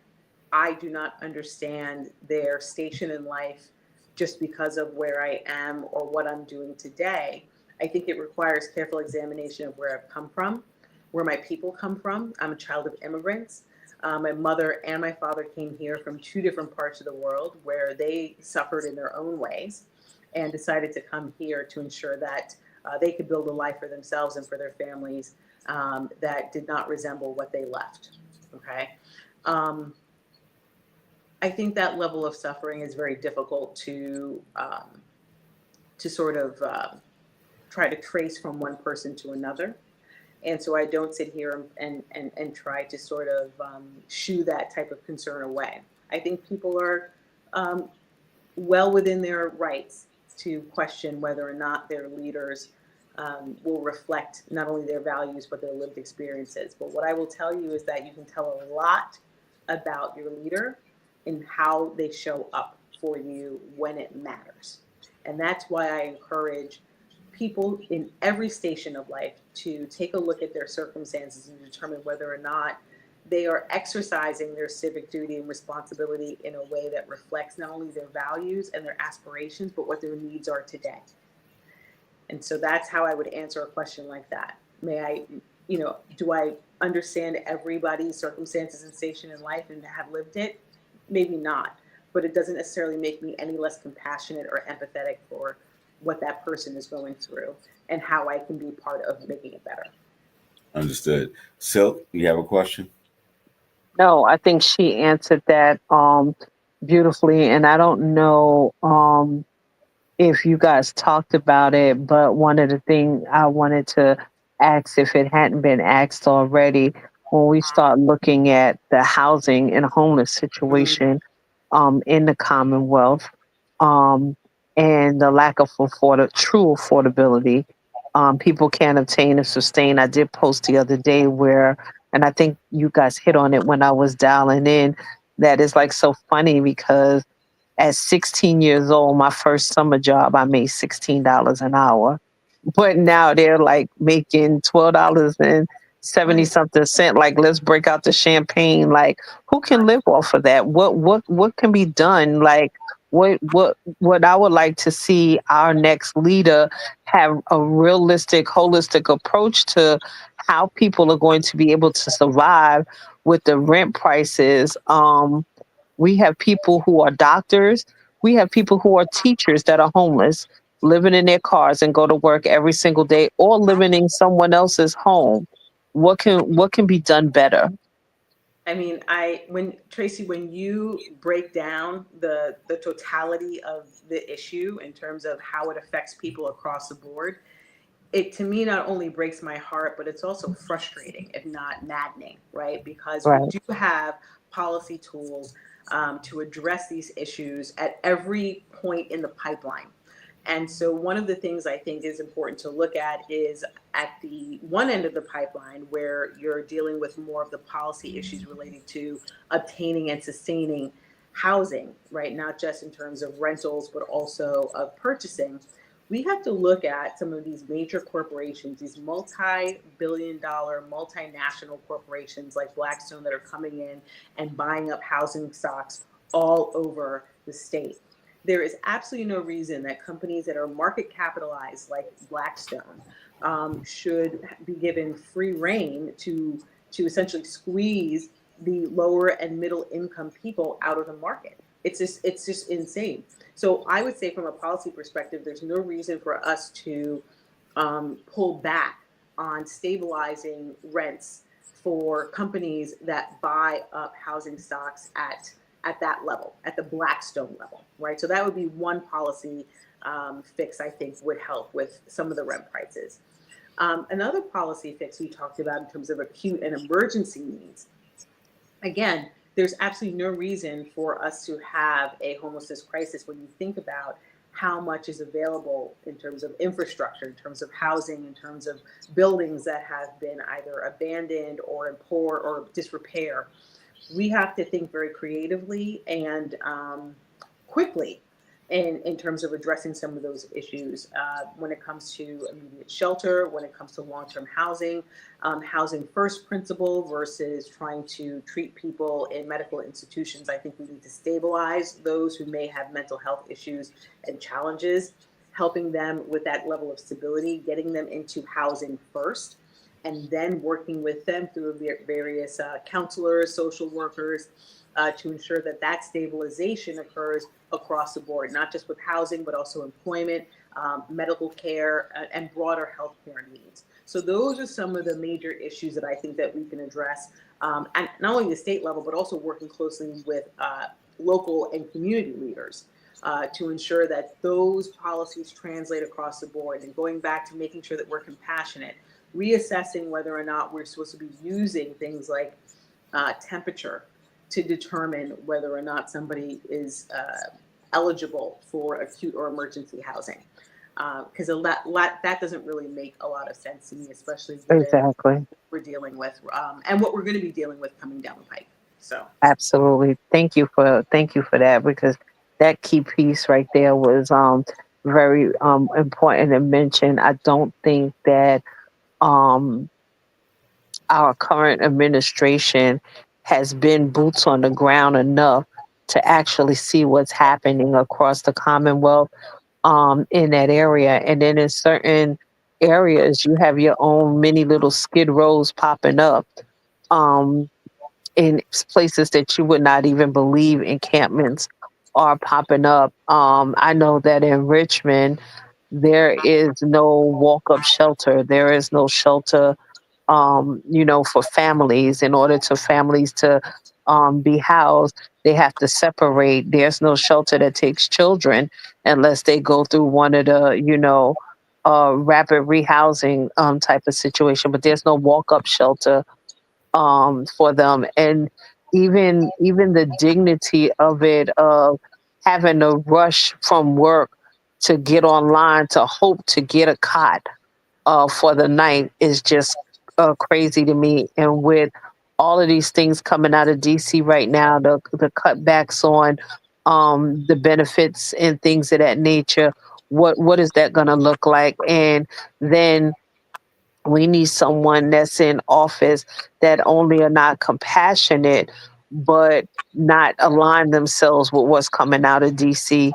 I do not understand their station in life just because of where I am or what I'm doing today, I think it requires careful examination of where I've come from, where my people come from. I'm a child of immigrants. My mother and my father came here from 2 different parts of the world where they suffered in their own ways. and decided to come here to ensure that they could build a life for themselves and for their families that did not resemble what they left. Okay. I think that level of suffering is very difficult to sort of try to trace from one person to another. And so I don't sit here and try to sort of shoo that type of concern away. I think people are well within their rights to question whether or not their leaders will reflect not only their values but their lived experiences. But what I will tell you is that you can tell a lot about your leader in how they show up for you when it matters. And that's why I encourage people in every station of life to take a look at their circumstances and determine whether or not they are exercising their civic duty and responsibility in a way that reflects not only their values and their aspirations, but what their needs are today. And so that's how I would answer a question like that. May I, do I understand everybody's circumstances and station in life and have lived it? Maybe not, but it doesn't necessarily make me any less compassionate or empathetic for what that person is going through and how I can be part of making it better. Understood. Silk, you have a question? No, I think she answered that beautifully. And I don't know if you guys talked about it, but one of the things I wanted to ask, if it hadn't been asked already, when we start looking at the housing and homeless situation in the Commonwealth, and the lack of true affordability, people can't obtain and sustain. I did post the other day where, and I think you guys hit on it when I was dialing in, that is like so funny because at 16 years old, my first summer job, I made $16 an hour. But now they're like making $12 and 70 something cent. Like, let's break out the champagne. Like, who can live off of that? What can be done? Like, what I would like to see our next leader have a realistic, holistic approach to how people are going to be able to survive with the rent prices. We have people who are doctors. We have people who are teachers that are homeless, living in their cars and go to work every single day, or living in someone else's home. What can be done better? I mean, when you break down the totality of the issue in terms of how it affects people across the board, it to me not only breaks my heart, but it's also frustrating, if not maddening, right? Because we Right. do have policy tools to address these issues at every point in the pipeline. And so one of the things I think is important to look at is at the one end of the pipeline where you're dealing with more of the policy issues related to obtaining and sustaining housing, right? Not just in terms of rentals, but also of purchasing. We have to look at some of these major corporations, these multi-billion-dollar, multinational corporations like Blackstone that are coming in and buying up housing stocks all over the state. There is absolutely no reason that companies that are market capitalized like Blackstone should be given free reign to essentially squeeze the lower and middle income people out of the market. It's just insane. So I would say from a policy perspective, there's no reason for us to pull back on stabilizing rents for companies that buy up housing stocks at that level, at the Blackstone level, right? So that would be one policy fix I think would help with some of the rent prices. Another policy fix we talked about in terms of acute and emergency needs. Again, there's absolutely no reason for us to have a homelessness crisis when you think about how much is available in terms of infrastructure, in terms of housing, in terms of buildings that have been either abandoned or in poor or disrepair. We have to think very creatively and quickly in terms of addressing some of those issues when it comes to immediate shelter, when it comes to long-term housing, housing first principle versus trying to treat people in medical institutions. I think we need to stabilize those who may have mental health issues and challenges, helping them with that level of stability, getting them into housing first, and then working with them through various counselors, social workers, to ensure that that stabilization occurs across the board, not just with housing, but also employment, medical care, and broader healthcare needs. So those are some of the major issues that I think that we can address, and not only the state level, but also working closely with local and community leaders to ensure that those policies translate across the board. And going back to making sure that we're compassionate, reassessing whether or not we're supposed to be using things like temperature to determine whether or not somebody is eligible for acute or emergency housing. Because that doesn't really make a lot of sense to me, especially given Exactly. what we're dealing with and what we're going to be dealing with coming down the pike. So, Absolutely. Thank you for that, because that key piece right there was very important to mention. I don't think that um our current administration has been boots on the ground enough to actually see what's happening across the Commonwealth in that area. And then in certain areas, you have your own mini little skid rows popping up um, in places that you would not even believe encampments are popping up. I know that in Richmond, there is no walk up shelter, there is no shelter for families. In order to families to be housed, they have to separate. There's no shelter that takes children unless they go through one of the, rapid rehousing type of situation. But there's no walk up shelter for them, and even the dignity of it, of having to rush from work to get online to hope to get a cot for the night is just crazy to me. And with all of these things coming out of DC right now, the cutbacks on the benefits and things of that nature, what is that going to look like? And then we need someone that's in office that only are not compassionate, but not align themselves with what's coming out of DC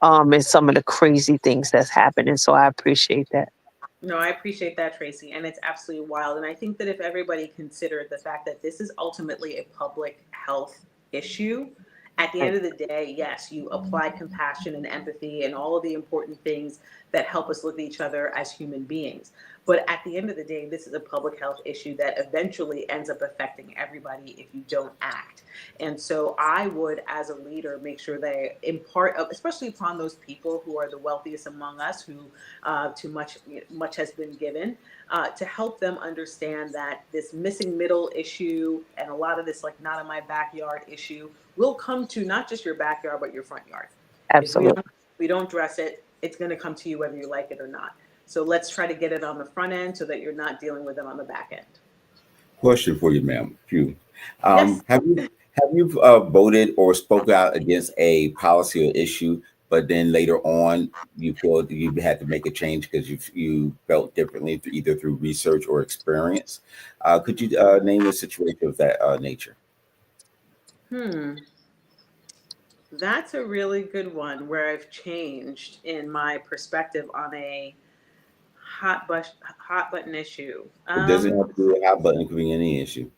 and some of the crazy things that's happening. So I appreciate that. no, I appreciate that, Tracy, and it's absolutely wild. And I think that if everybody considered the fact that this is ultimately a public health issue, at the end of the day, yes, you apply compassion and empathy and all of the important things that help us look at each other as human beings. But at the end of the day, this is a public health issue that eventually ends up affecting everybody if you don't act. And so I would, as a leader, make sure that I impart, especially upon those people who are the wealthiest among us, who too much has been given, to help them understand that this missing middle issue and a lot of this like not in my backyard issue will come to not just your backyard but your front yard. If we Absolutely. don't, we don't dress it, it's going to come to you whether you like it or not. So let's try to get it on the front end so that you're not dealing with them on the back end. Question for you, ma'am. Few. Yes. Have you voted or spoke out against a policy or issue, but then later on you feel that you had to make a change because you felt differently either through research or experience? Could you name a situation of that nature? Hmm. That's a really good one where I've changed in my perspective on a hot button issue. It doesn't have to be a hot button; it could be any issue.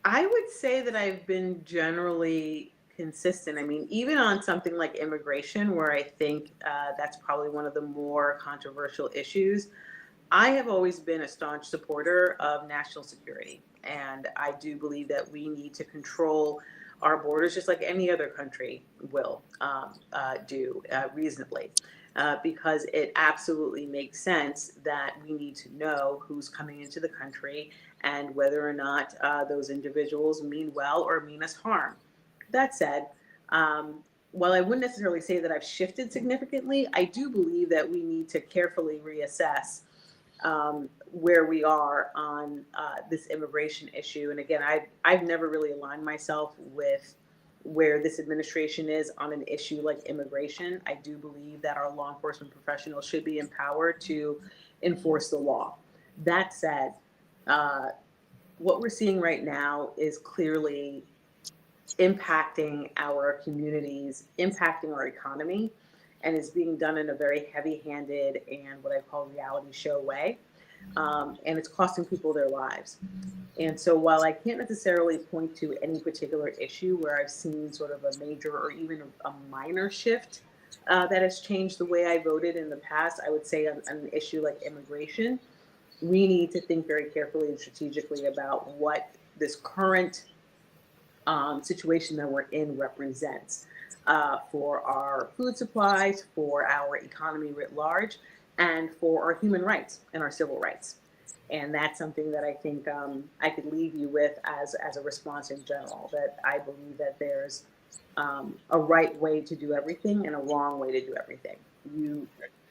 I would say that I've been generally consistent. I mean, even on something like immigration, where I think that's probably one of the more controversial issues, I have always been a staunch supporter of national security. And I do believe that we need to control our borders just like any other country will do reasonably. Because it absolutely makes sense that we need to know who's coming into the country and whether or not those individuals mean well or mean us harm. That said, while I wouldn't necessarily say that I've shifted significantly, I do believe that we need to carefully reassess where we are on this immigration issue. And again, I've never really aligned myself with where this administration is on an issue like immigration. I do believe that our law enforcement professionals should be empowered to enforce the law. That said, uh, what we're seeing right now is clearly impacting our communities, impacting our economy, and is being done in a very heavy handed and what I call reality show way. and it's costing people their lives. And so while I can't necessarily point to any particular issue where I've seen sort of a major or even a minor shift that has changed the way I voted in the past, I would say on an issue like immigration, we need to think very carefully and strategically about what this current situation that we're in represents for our food supplies, for our economy writ large, and for our human rights and our civil rights. And that's something that I think I could leave you with as a response in general, that I believe that there's a right way to do everything and a wrong way to do everything.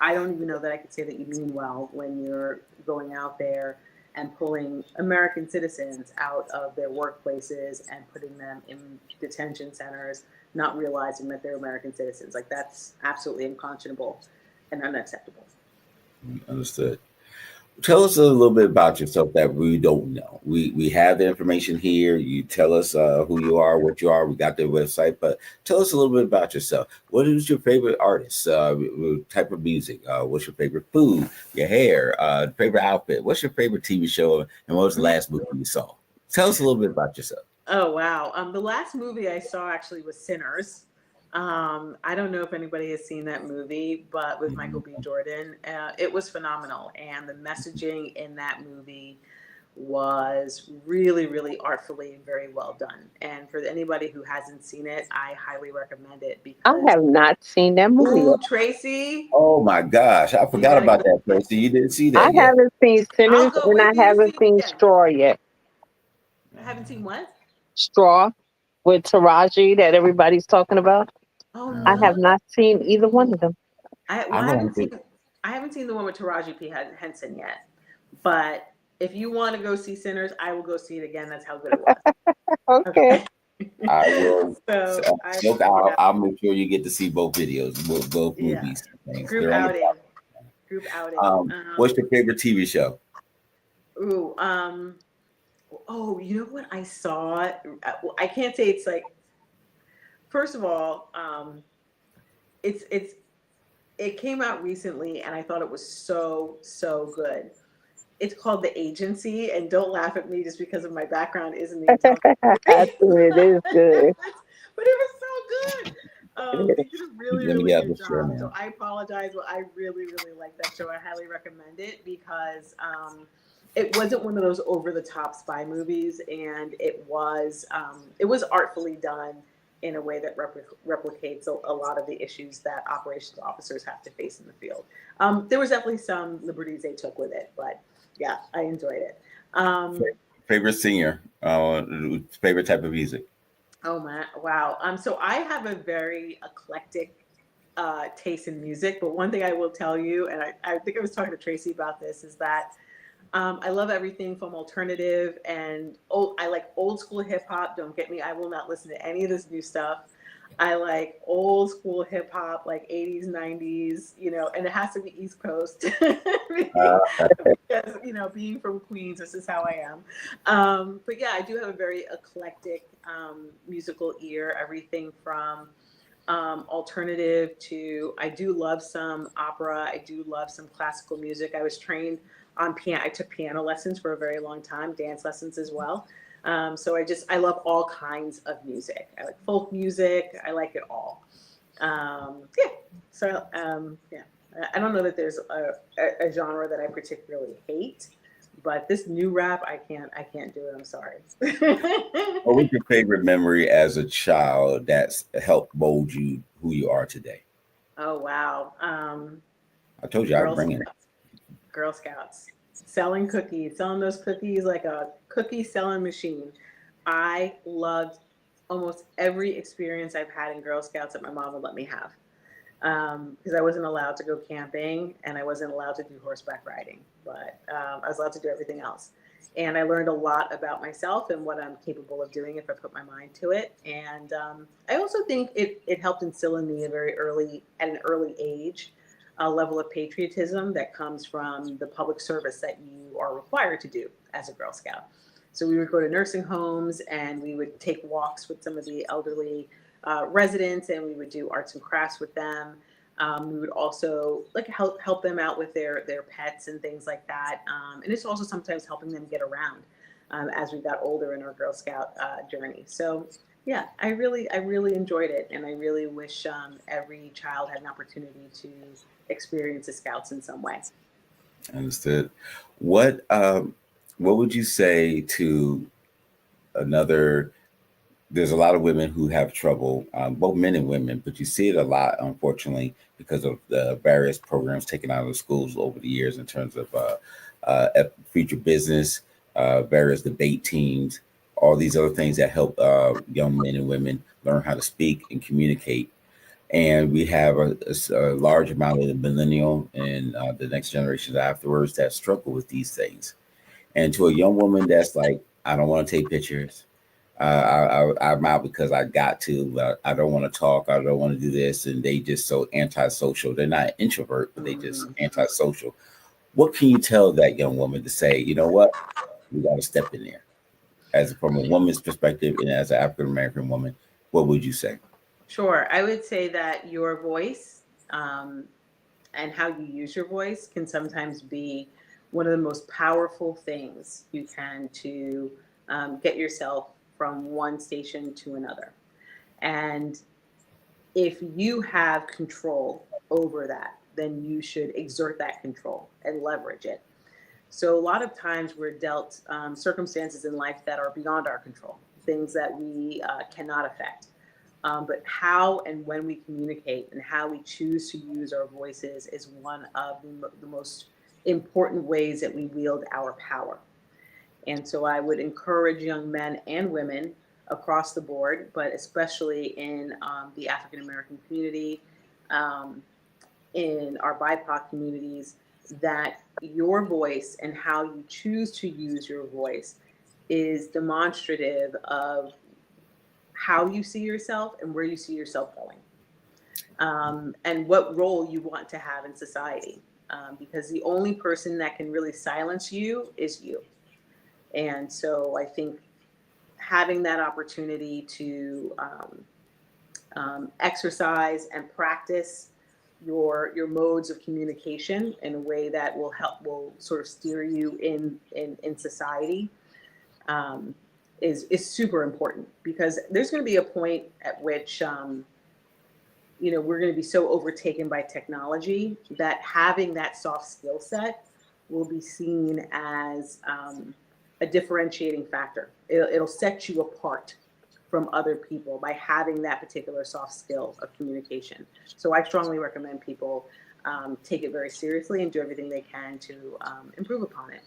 I don't even know that I could say that you mean well when you're going out there and pulling American citizens out of their workplaces and putting them in detention centers, not realizing that they're American citizens. Like, that's absolutely unconscionable and unacceptable. Understood. Tell us a little bit about yourself that we don't know. We have the information here. You tell us who you are, what you are. We got the website, but tell us a little bit about yourself. What is your favorite artist? Type of music? What's your favorite food? Your hair? Favorite outfit? What's your favorite TV show? And what was the last movie you saw? Tell us a little bit about yourself. Oh, wow. The last movie I saw actually was Sinners. I don't know if anybody has seen that movie, but with Michael B. Jordan, it was phenomenal. And the messaging in that movie was really, really artfully and very well done. And for anybody who hasn't seen it, I highly recommend it I because, have not seen that movie ooh, yet. Tracy, Oh my gosh, I forgot gotta about go. that, Tracy. You didn't see I that yet. haven't seen I'll Sinners go and with I you to see haven't it seen again. Straw yet. I haven't seen what? Straw with Taraji that everybody's talking about. Oh I Uh, have no. not seen either one of them. Well, I'm going to. I haven't seen the one with Taraji P. Henson yet. But if you want to go see Sinners, I will go see it again. That's how good it was. Okay. Okay. I will. So I, Look, I'll make sure you get to see both videos, both yeah, movies. Things. group They're on the outing, platform. group outing. What's your favorite TV show? Ooh, oh, you know what I saw? Well, I can't say it's like. First of all, it's it came out recently, and I thought it was so good. It's called The Agency, and don't laugh at me just because of my background is in the intelligence community. It is good. But it was so good. They did a really, Let me really get out good this chair, job. So man. I apologize, but I really, really like that show. I highly recommend it because it wasn't one of those over the top spy movies, and it was artfully done in a way that replicates a lot of the issues that operations officers have to face in the field. There was definitely some liberties they took with it, but yeah, I enjoyed it. Um, Favorite singer? Favorite type of music? oh my, wow. So I have a very eclectic taste in music, but one thing I will tell you, and I think I was talking to Tracy about this, is that I love everything from alternative and old. I like old school hip hop. Don't get me. I will not listen to any of this new stuff. I like old school hip hop, like 80s, 90s, and it has to be East Coast Uh, because, being from Queens, this is how I am. But yeah, I do have a very eclectic musical ear, everything from alternative to, I do love some opera. I do love some classical music. I was trained on piano. I took piano lessons for a very long time, dance lessons as well. So I love all kinds of music. I like folk music. I like it all. Yeah. So yeah, I don't know that there's a genre that I particularly hate, but this new rap, I can't do it. I'm sorry. what was your favorite memory as a child that's helped mold you who you are today? Oh wow. I told you I'd Girl bring it. Scouts. Girl Scouts. Selling cookies, selling those cookies like a cookie selling machine. I loved almost every experience I've had in Girl Scouts that my mom would let me have. Because I wasn't allowed to go camping and I wasn't allowed to do horseback riding, but I was allowed to do everything else. And I learned a lot about myself and what I'm capable of doing if I put my mind to it. And I also think it helped instill in me at an early age, a level of patriotism that comes from the public service that you are required to do as a Girl Scout. So we would go to nursing homes and we would take walks with some of the elderly residents, and we would do arts and crafts with them. We would also like help them out with their pets and things like that. And it's also sometimes helping them get around as we got older in our Girl Scout journey. So yeah, I really enjoyed it, and I really wish every child had an opportunity to experience the Scouts in some way. Understood. What would you say to another? There's a lot of women who have trouble, both men and women, but you see it a lot, unfortunately, because of the various programs taken out of the schools over the years in terms of future business, various debate teams, all these other things that help young men and women learn how to speak and communicate. And we have a large amount of the millennial and the next generations afterwards that struggle with these things. And to a young woman that's like, I don't want to take pictures. I'm out because I got to. I don't want to talk. I don't want to do this. And they just so antisocial. They're not introvert, but they just Mhm. antisocial. What can you tell that young woman to say, you know what? We got to step in there. As from a woman's perspective and as an African American woman, what would you say? Sure, I would say that your voice um, and how you use your voice can sometimes be one of the most powerful things you can to get yourself from one station to another. And if you have control over that, then you should exert that control and leverage it. So, a lot of times we're dealt circumstances in life that are beyond our control, things that we cannot affect. But how and when we communicate and how we choose to use our voices is one of the most important ways that we wield our power. And so I would encourage young men and women across the board, but especially in the African American community, um, in our BIPOC communities, that your voice and how you choose to use your voice is demonstrative of how you see yourself and where you see yourself going, and what role you want to have in society. Because the only person that can really silence you is you. And so I think having that opportunity to exercise and practice your modes of communication in a way that will sort of steer you in society um, is super important, because there's going to be a point at which we're going to be so overtaken by technology that having that soft skill set will be seen as a differentiating factor. It'll set you apart from other people by having that particular soft skill of communication. So I strongly recommend people take it very seriously and do everything they can to improve upon it.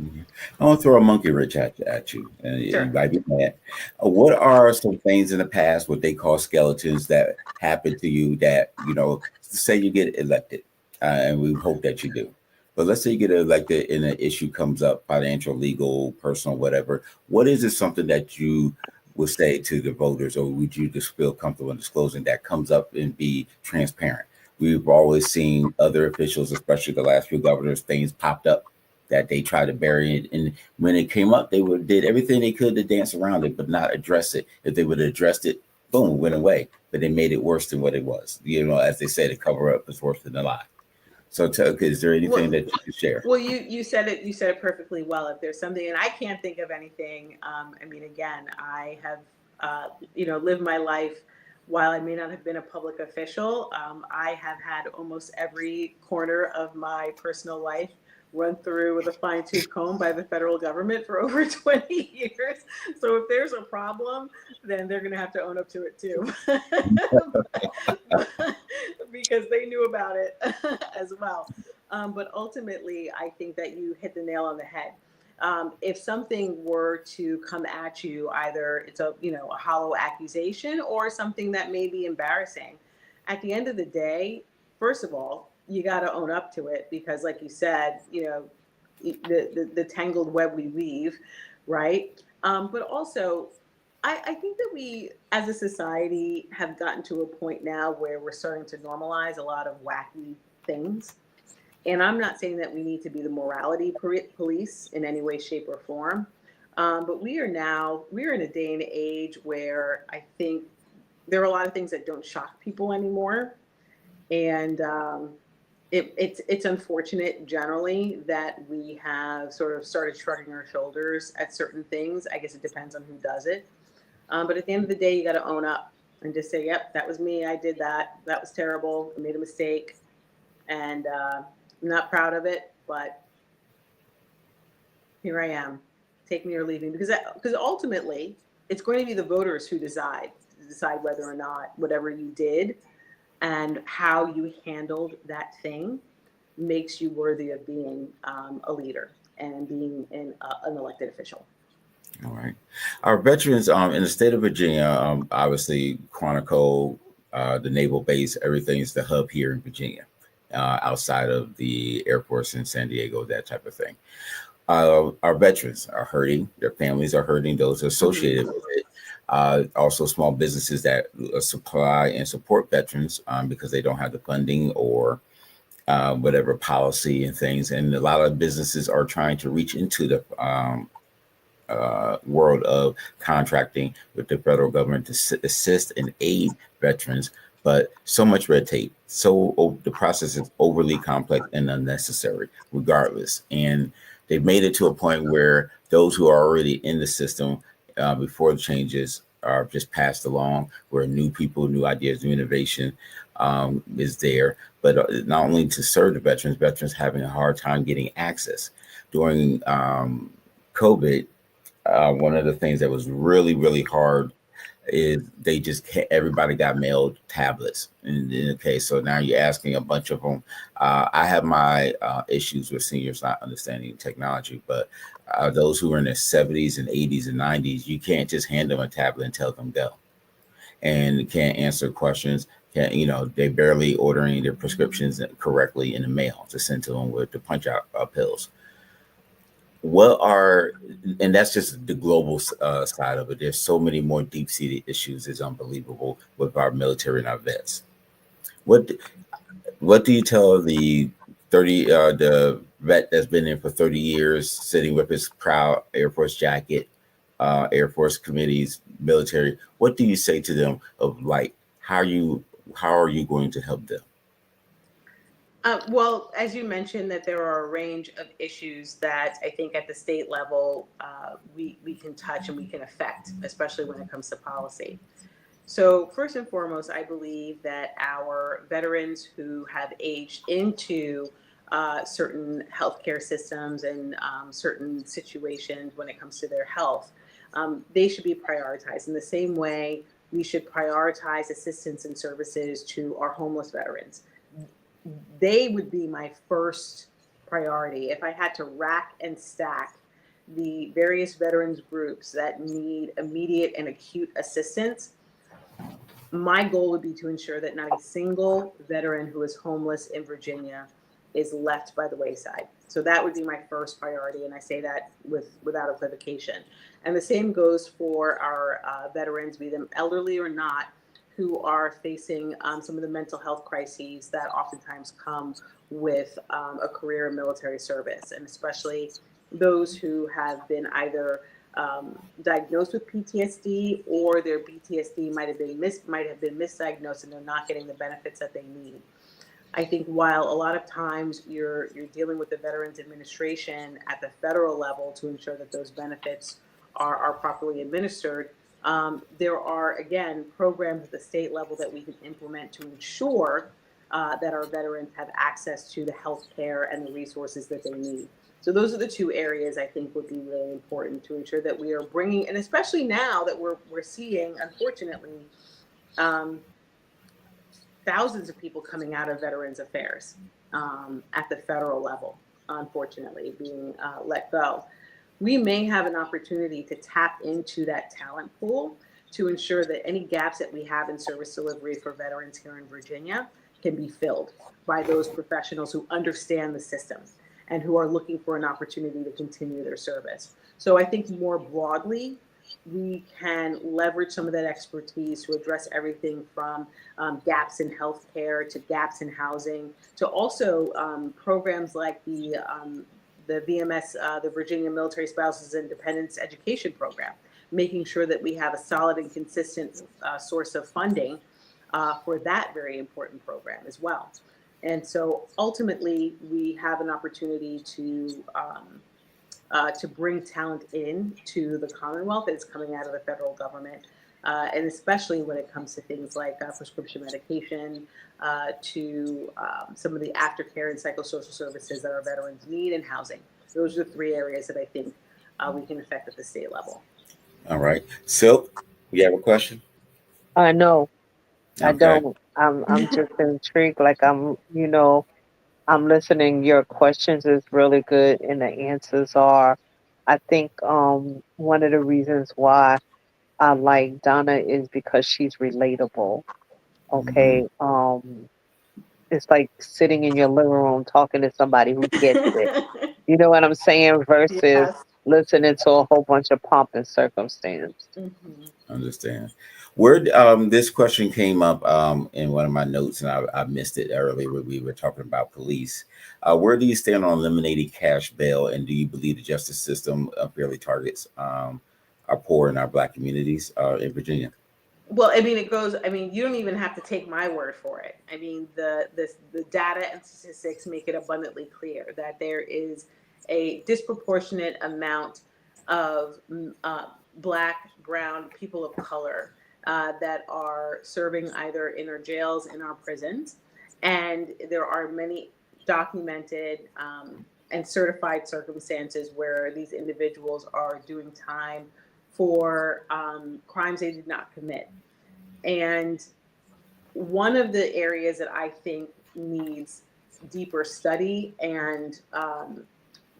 Mhm. I want to throw a monkey wrench at you, and you Sure. might be mad. What are some things in the past, what they call skeletons, that happened to you that, say you get elected, and we hope that you do. But let's say you get elected and an issue comes up, financial, legal, personal, whatever. What is it something that you would say to the voters, or would you just feel comfortable in disclosing that comes up and be transparent? We've always seen other officials, especially the last few governors, things popped up that they tried to bury it. And when it came up, they did everything they could to dance around it, but not address it. If they would have addressed it, boom, it went away. But they made it worse than what it was. As they say, the cover up is worse than the lie. So, is there anything Well, that you could share? well, you said it perfectly well. If there's something, and I can't think of anything. I mean, again, I have lived my life. While I may not have been a public official, I have had almost every corner of my personal life run through with a fine tooth comb by the federal government for over 20 years. So if there's a problem, then they're going to have to own up to it too. Because they knew about it as well. But ultimately, I think that you hit the nail on the head. If something were to come at you, either it's a hollow accusation or something that may be embarrassing, at the end of the day, first of all, you got to own up to it, because, like you said, the tangled web we weave, right? But also, I think that we, as a society, have gotten to a point now where we're starting to normalize a lot of wacky things. And I'm not saying that we need to be the morality police in any way, shape, or form. But we're in a day and age where I think there are a lot of things that don't shock people anymore. And it's unfortunate generally that we have sort of started shrugging our shoulders at certain things. I guess it depends on who does it. But at the end of the day, you got to own up and just say, yep, that was me. I did that. That was terrible. I made a mistake. And I'm not proud of it, but here I am. Take me or leave me. Because ultimately, it's going to be the voters who decide whether or not whatever you did and how you handled that thing makes you worthy of being a leader and being an elected official. All right. Our veterans in the state of Virginia, obviously, Quantico, the naval base, everything is the hub here in Virginia, outside of the Air Force in San Diego, that type of thing. Our veterans are hurting. Their families are hurting. Those associated with it. Also, small businesses that supply and support veterans because they don't have the funding or whatever policy and things. And a lot of businesses are trying to reach into the world of contracting with the federal government to assist and aid veterans, but so much red tape. So the process is overly complex and unnecessary, regardless. And they've made it to a point where those who are already in the system before the changes are just passed along, where new people, new ideas, new innovation is there. But not only to serve the veterans having a hard time getting access. During COVID, one of the things that was really, really hard is they just everybody got mailed tablets. Okay, so now you're asking a bunch of them. I have my issues with seniors not understanding technology, but those who are in their 70s and 80s and 90s, you can't just hand them a tablet and tell them go. And can't answer questions. They barely ordering their prescriptions correctly in the mail to send to them with the punch out pills. And that's just the global side of it. There's so many more deep-seated issues. It's unbelievable with our military and our vets. What do you tell the vet that's been in for 30 years, sitting with his proud Air Force jacket, Air Force committees, military? What do you say to them of like, how are you going to help them? Well, as you mentioned, that there are a range of issues that I think at the state level we can touch and we can affect, especially when it comes to policy. So first and foremost, I believe that our veterans who have aged into certain healthcare systems and certain situations when it comes to their health, they should be prioritized in the same way we should prioritize assistance and services to our homeless veterans. They would be my first priority if I had to rack and stack the various veterans groups that need immediate and acute assistance. My goal would be to ensure that not a single veteran who is homeless in Virginia is left by the wayside. So that would be my first priority, and I say that without equivocation. And the same goes for our veterans, be them elderly or not, who are facing some of the mental health crises that oftentimes come with a career in military service, and especially those who have been either diagnosed with PTSD or their PTSD might have been misdiagnosed and they're not getting the benefits that they need. I think while a lot of times you're dealing with the Veterans Administration at the federal level to ensure that those benefits are properly administered, there are, again, programs at the state level that we can implement to ensure that our veterans have access to the health care and the resources that they need. So those are the two areas I think would be really important to ensure that we are bringing, and especially now that we're seeing, unfortunately, thousands of people coming out of Veterans Affairs at the federal level, unfortunately, being let go. We may have an opportunity to tap into that talent pool to ensure that any gaps that we have in service delivery for veterans here in Virginia can be filled by those professionals who understand the system and who are looking for an opportunity to continue their service. So I think more broadly, we can leverage some of that expertise to address everything from gaps in healthcare to gaps in housing to also programs like the VMS, the Virginia Military Spouses and Dependents Education Program, making sure that we have a solid and consistent source of funding for that very important program as well. And so ultimately, we have an opportunity to bring talent in to the Commonwealth that's coming out of the federal government, and especially when it comes to things like prescription medication, to some of the aftercare and psychosocial services that our veterans need, and housing. Those are the three areas that I think we can affect at the state level. All right. Silk, you have a question? No, I Okay. don't. I'm just intrigued. Like I'm listening. Your questions is really good, and the answers are. I think one of the reasons why I like Donna is because she's relatable. Hmm. Okay. It's like sitting in your living room talking to somebody who gets it. You know what I'm saying? Versus Yes. listening to a whole bunch of pomp and circumstance. Hmm. Understand. Where this question came up in one of my notes, and I missed it earlier when we were talking about police. Where do you stand on eliminating cash bail, and do you believe the justice system fairly targets our poor and our Black communities in Virginia? Well, I mean, it goes. I mean, you don't even have to take my word for it. I mean, the data and statistics make it abundantly clear that there is a disproportionate amount of Black, brown, people of color that are serving either in our jails, in our prisons, and there are many documented and certified circumstances where these individuals are doing time for crimes they did not commit. And one of the areas that I think needs deeper study and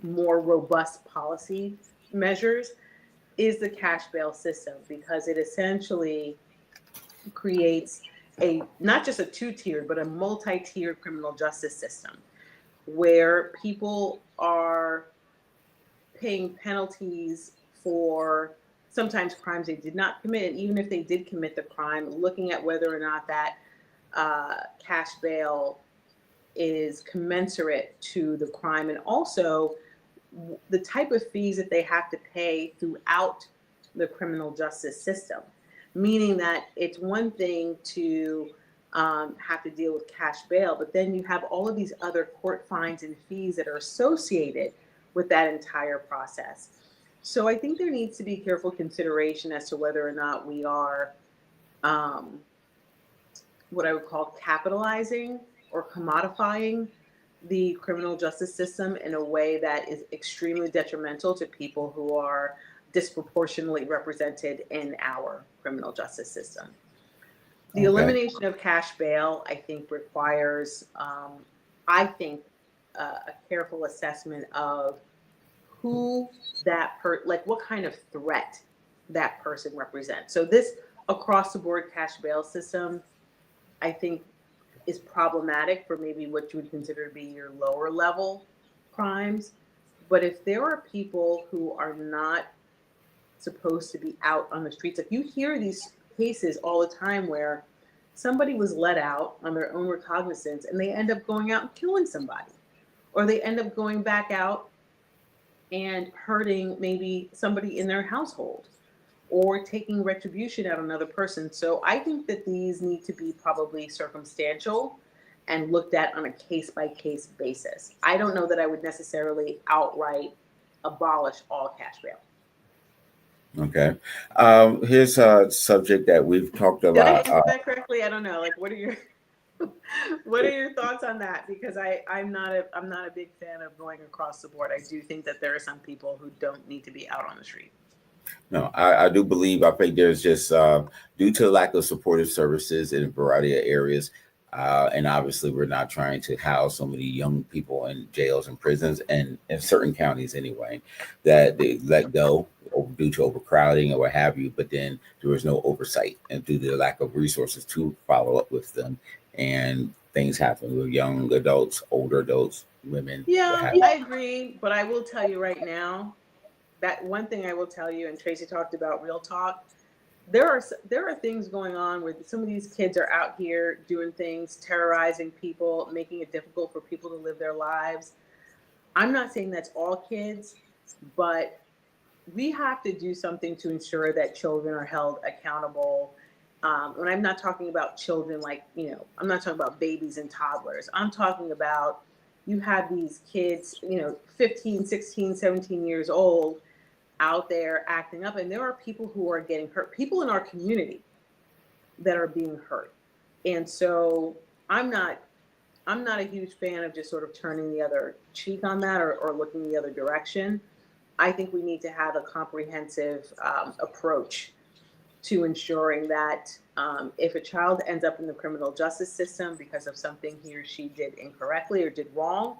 more robust policy measures is the cash bail system, because it essentially creates a not just a two-tiered but a multi-tiered criminal justice system where people are paying penalties for sometimes crimes they did not commit. And even if they did commit the crime, looking at whether or not that cash bail is commensurate to the crime, and also the type of fees that they have to pay throughout the criminal justice system. Meaning that it's one thing to have to deal with cash bail, but then you have all of these other court fines and fees that are associated with that entire process. So I think there needs to be careful consideration as to whether or not we are um, what I would call capitalizing or commodifying the criminal justice system in a way that is extremely detrimental to people who are disproportionately represented in our criminal justice system. The Okay. elimination of cash bail, I think, requires, I think, a careful assessment of who like what kind of threat that person represents. So this across the board cash bail system, I think, is problematic for maybe what you would consider to be your lower level crimes. But if there are people who are not supposed to be out on the streets, like you hear these cases all the time where somebody was let out on their own recognizance and they end up going out and killing somebody, or they end up going back out and hurting maybe somebody in their household, or taking retribution out on another person. So I think that these need to be probably circumstantial and looked at on a case by case basis. I don't know that I would necessarily outright abolish all cash bail. Okay. Here's a subject that we've talked a Did I lot. answer that correctly? I don't know. Like, what are your what are your thoughts on that? Because I'm not a big fan of going across the board. I do think that there are some people who don't need to be out on the street. No, I do believe, I think there's just due to the lack of supportive services in a variety of areas. And obviously, we're not trying to house so many young people in jails and prisons, and in certain counties anyway, that they let go due to overcrowding or what have you. But then there was no oversight, and due to the lack of resources to follow up with them, and things happen with young adults, older adults, women, what Yeah, have you. I agree, but I will tell you right now that one thing I will tell you, and Tracy talked about real talk. There are things going on where some of these kids are out here doing things, terrorizing people, making it difficult for people to live their lives. I'm not saying that's all kids, but we have to do something to ensure that children are held accountable And I'm not talking about children like, I'm not talking about babies and toddlers. I'm talking about you have these kids, 15, 16, 17 years old out there acting up. And there are people who are getting hurt, people in our community that are being hurt. And so I'm not I'm not a huge fan of just sort of turning the other cheek on that, or looking the other direction. I think we need to have a comprehensive approach to ensuring that if a child ends up in the criminal justice system because of something he or she did incorrectly or did wrong,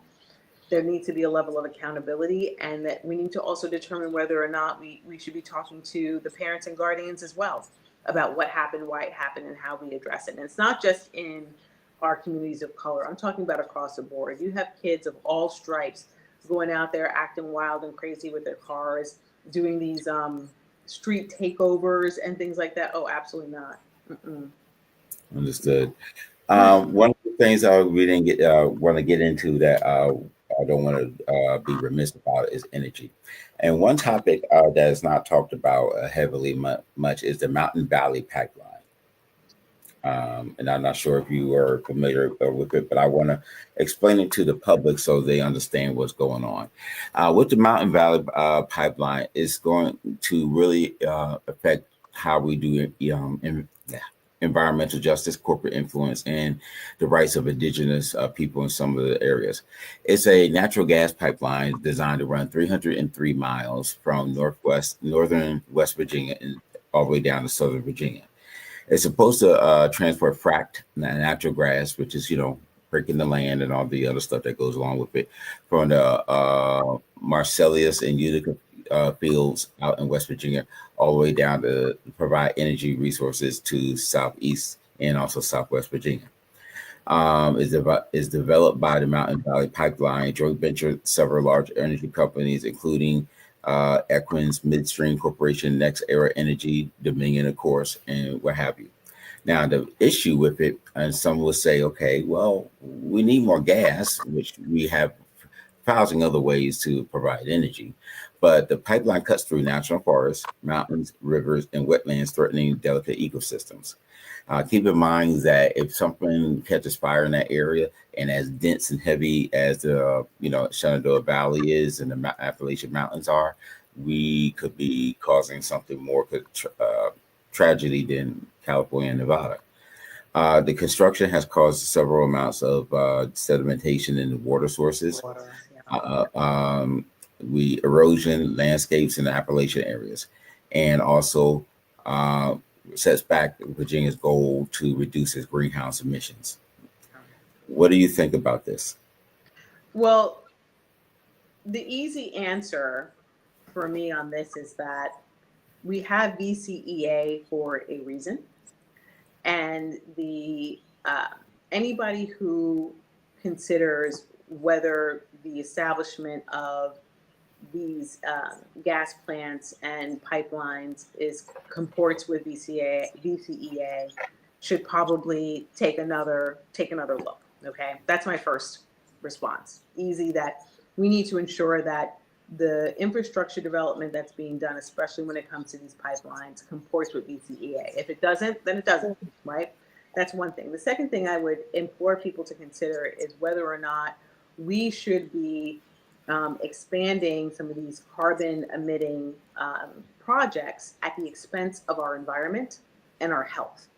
there needs to be a level of accountability, and that we need to also determine whether or not we should be talking to the parents and guardians as well about what happened, why it happened, and how we address it. And it's not just in our communities of color. I'm talking about across the board. You have kids of all stripes going out there acting wild and crazy with their cars, doing these street takeovers and things like that. Oh, absolutely not. Mm-mm. Understood. One of the things we didn't get want to get into that I don't want to be remiss about is energy. And one topic that is not talked about heavily much is the Mountain Valley Pipeline. And I'm not sure if you are familiar with it, but I want to explain it to the public so they understand what's going on. With the Mountain Valley Pipeline, it's going to really affect how we do environmental justice, corporate influence, and the rights of indigenous people in some of the areas. It's a natural gas pipeline designed to run 303 miles from northern West Virginia and all the way down to southern Virginia. It's supposed to transport fracked natural gas, which is, breaking the land and all the other stuff that goes along with it, from the Marcellus and Utica fields out in West Virginia, all the way down to provide energy resources to Southeast and also Southwest Virginia. Is developed by the Mountain Valley Pipeline, joint venture several large energy companies, including Equin's Midstream Corporation, Next Era Energy, Dominion, of course, and what have you. Now, the issue with it, and some will say, okay, well, we need more gas, which we have 1,000 other ways to provide energy. But the pipeline cuts through national forests, mountains, rivers, and wetlands, threatening delicate ecosystems. Keep in mind that if something catches fire in that area, and as dense and heavy as the Shenandoah Valley is and the Appalachian Mountains are, we could be causing something more tragedy than California and Nevada. The construction has caused several amounts of sedimentation in the water sources, Water, yeah. erosion landscapes in the Appalachian areas, and also sets back Virginia's goal to reduce its greenhouse emissions. What do you think about this? Well, the easy answer for me on this is that we have VCEA for a reason, and the anybody who considers whether the establishment of these gas plants and pipelines comports with VCEA should probably take another look. Okay, that's my first response. Easy, that we need to ensure that the infrastructure development that's being done, especially when it comes to these pipelines, comports with VCEA. If it doesn't, then it doesn't, right? That's one thing. The second thing I would implore people to consider is whether or not we should be expanding some of these carbon emitting projects at the expense of our environment and our health.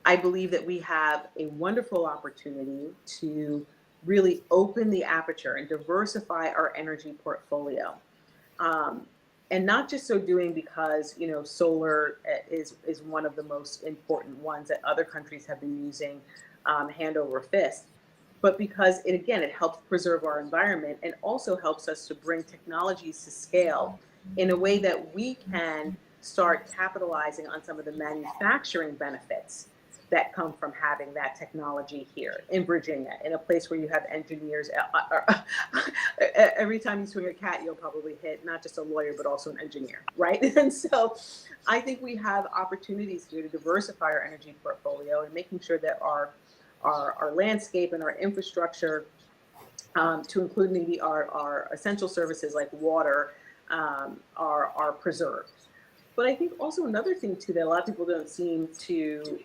I believe that we have a wonderful opportunity to really open the aperture and diversify our energy portfolio. And not just so doing because, solar is one of the most important ones that other countries have been using hand over fist, but because it helps preserve our environment and also helps us to bring technologies to scale in a way that we can start capitalizing on some of the manufacturing benefits that come from having that technology here in Virginia, in a place where you have engineers. Every time you swing a cat, you'll probably hit not just a lawyer, but also an engineer, right? And so I think we have opportunities here to diversify our energy portfolio and making sure that our landscape and our infrastructure, to include maybe our essential services like water, are preserved. But I think also another thing too that a lot of people don't seem to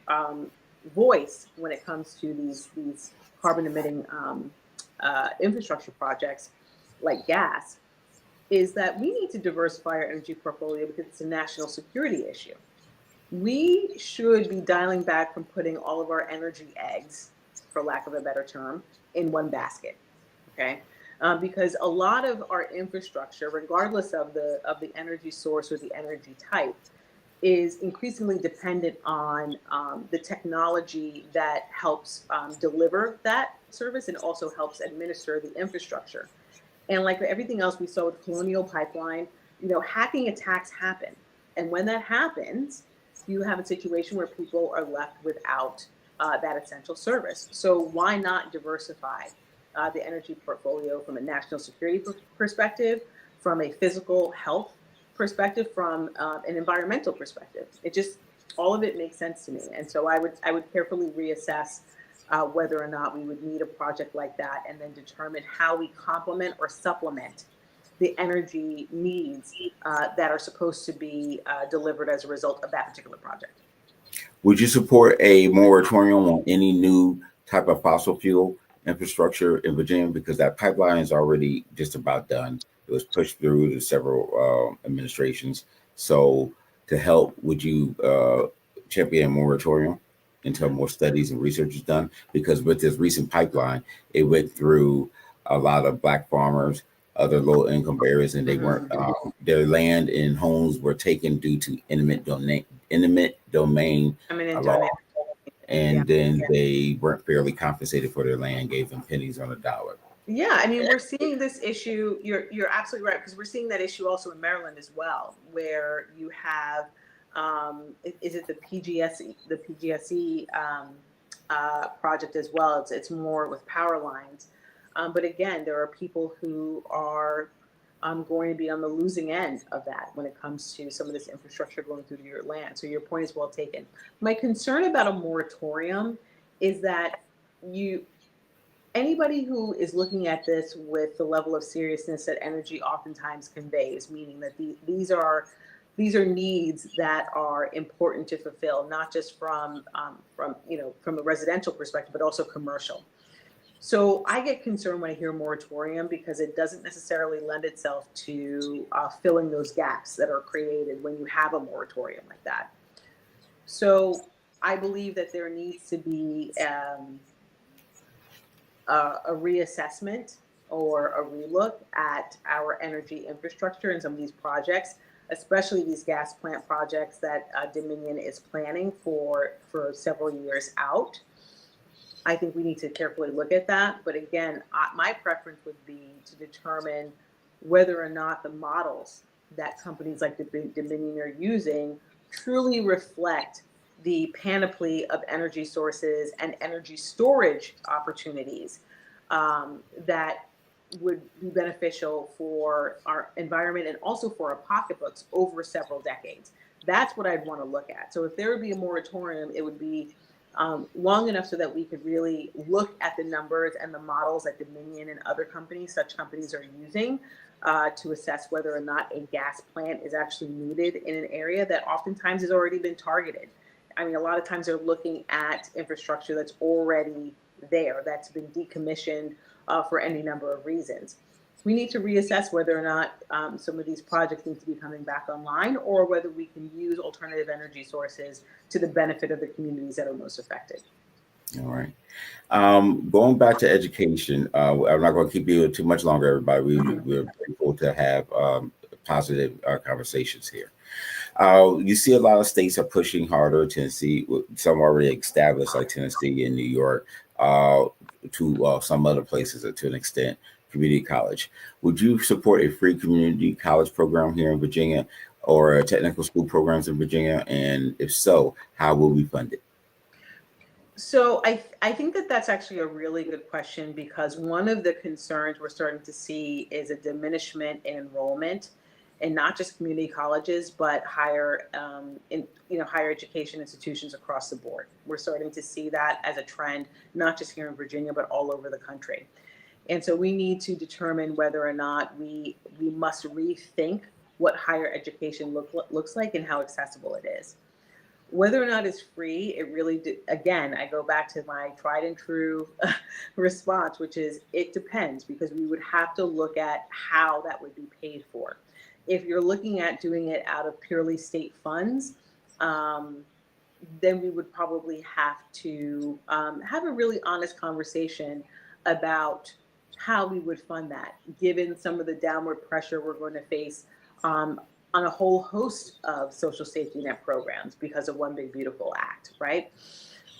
voice when it comes to these carbon emitting infrastructure projects like gas is that we need to diversify our energy portfolio because it's a national security issue. We should be dialing back from putting all of our energy eggs, for lack of a better term, in one basket. Okay, because a lot of our infrastructure, regardless of the energy source or the energy type, is increasingly dependent on the technology that helps deliver that service and also helps administer the infrastructure. And like everything else we saw with Colonial Pipeline, hacking attacks happen. And when that happens, you have a situation where people are left without that essential service. So why not diversify the energy portfolio from a national security perspective, from a physical health perspective, from an environmental perspective? It just, all of it makes sense to me. And so I would carefully reassess whether or not we would need a project like that, and then determine how we complement or supplement the energy needs that are supposed to be delivered as a result of that particular project. Would you support a moratorium on any new type of fossil fuel infrastructure in Virginia? Because that pipeline is already just about done. It was pushed through to several administrations. So to help, would you champion a moratorium until more studies and research is done? Because with this recent pipeline, it went through a lot of Black farmers, other low income areas, and they weren't, their land and homes were taken due to eminent domain law. And then they weren't fairly compensated for their land, gave them pennies on a dollar. Yeah, I mean, we're seeing this issue. You're absolutely right, because we're seeing that issue also in Maryland as well, where you have, is it the PGSE project as well? It's more with power lines, but again, there are people who are going to be on the losing end of that when it comes to some of this infrastructure going through your land. So your point is well taken. My concern about a moratorium is that anybody who is looking at this with the level of seriousness that energy oftentimes conveys, meaning that these are needs that are important to fulfill, not just from a residential perspective, but also commercial. So I get concerned when I hear moratorium, because it doesn't necessarily lend itself to filling those gaps that are created when you have a moratorium like that. So I believe that there needs to be a reassessment or a relook at our energy infrastructure and some of these projects, especially these gas plant projects that Dominion is planning for several years out. I think we need to carefully look at that. But again, my preference would be to determine whether or not the models that companies like Dominion are using truly reflect the panoply of energy sources and energy storage opportunities that would be beneficial for our environment and also for our pocketbooks over several decades. That's what I'd want to look at. So if there would be a moratorium, it would be long enough so that we could really look at the numbers and the models that Dominion and other companies, such companies, are using to assess whether or not a gas plant is actually needed in an area that oftentimes has already been targeted. I mean, a lot of times they're looking at infrastructure that's already there, that's been decommissioned for any number of reasons. We need to reassess whether or not some of these projects need to be coming back online, or whether we can use alternative energy sources to the benefit of the communities that are most affected. All right. Going back to education, I'm not going to keep you too much longer, everybody. We're grateful to have positive conversations here. You see a lot of states are pushing harder. Tennessee, some already established, like Tennessee and New York, to some other places to an extent, community college. Would you support a free community college program here in Virginia, or technical school programs in Virginia? And if so, how will we fund it? So I think that that's actually a really good question, because one of the concerns we're starting to see is a diminishment in enrollment, and not just community colleges, but higher education institutions across the board. We're starting to see that as a trend, not just here in Virginia, but all over the country. And so we need to determine whether or not we must rethink what higher education looks like and how accessible it is. Whether or not it's free, it really, again, I go back to my tried and true response, which is it depends, because we would have to look at how that would be paid for. If you're looking at doing it out of purely state funds, then we would probably have to have a really honest conversation about how we would fund that, given some of the downward pressure we're going to face on a whole host of social safety net programs because of One Big Beautiful Act, right?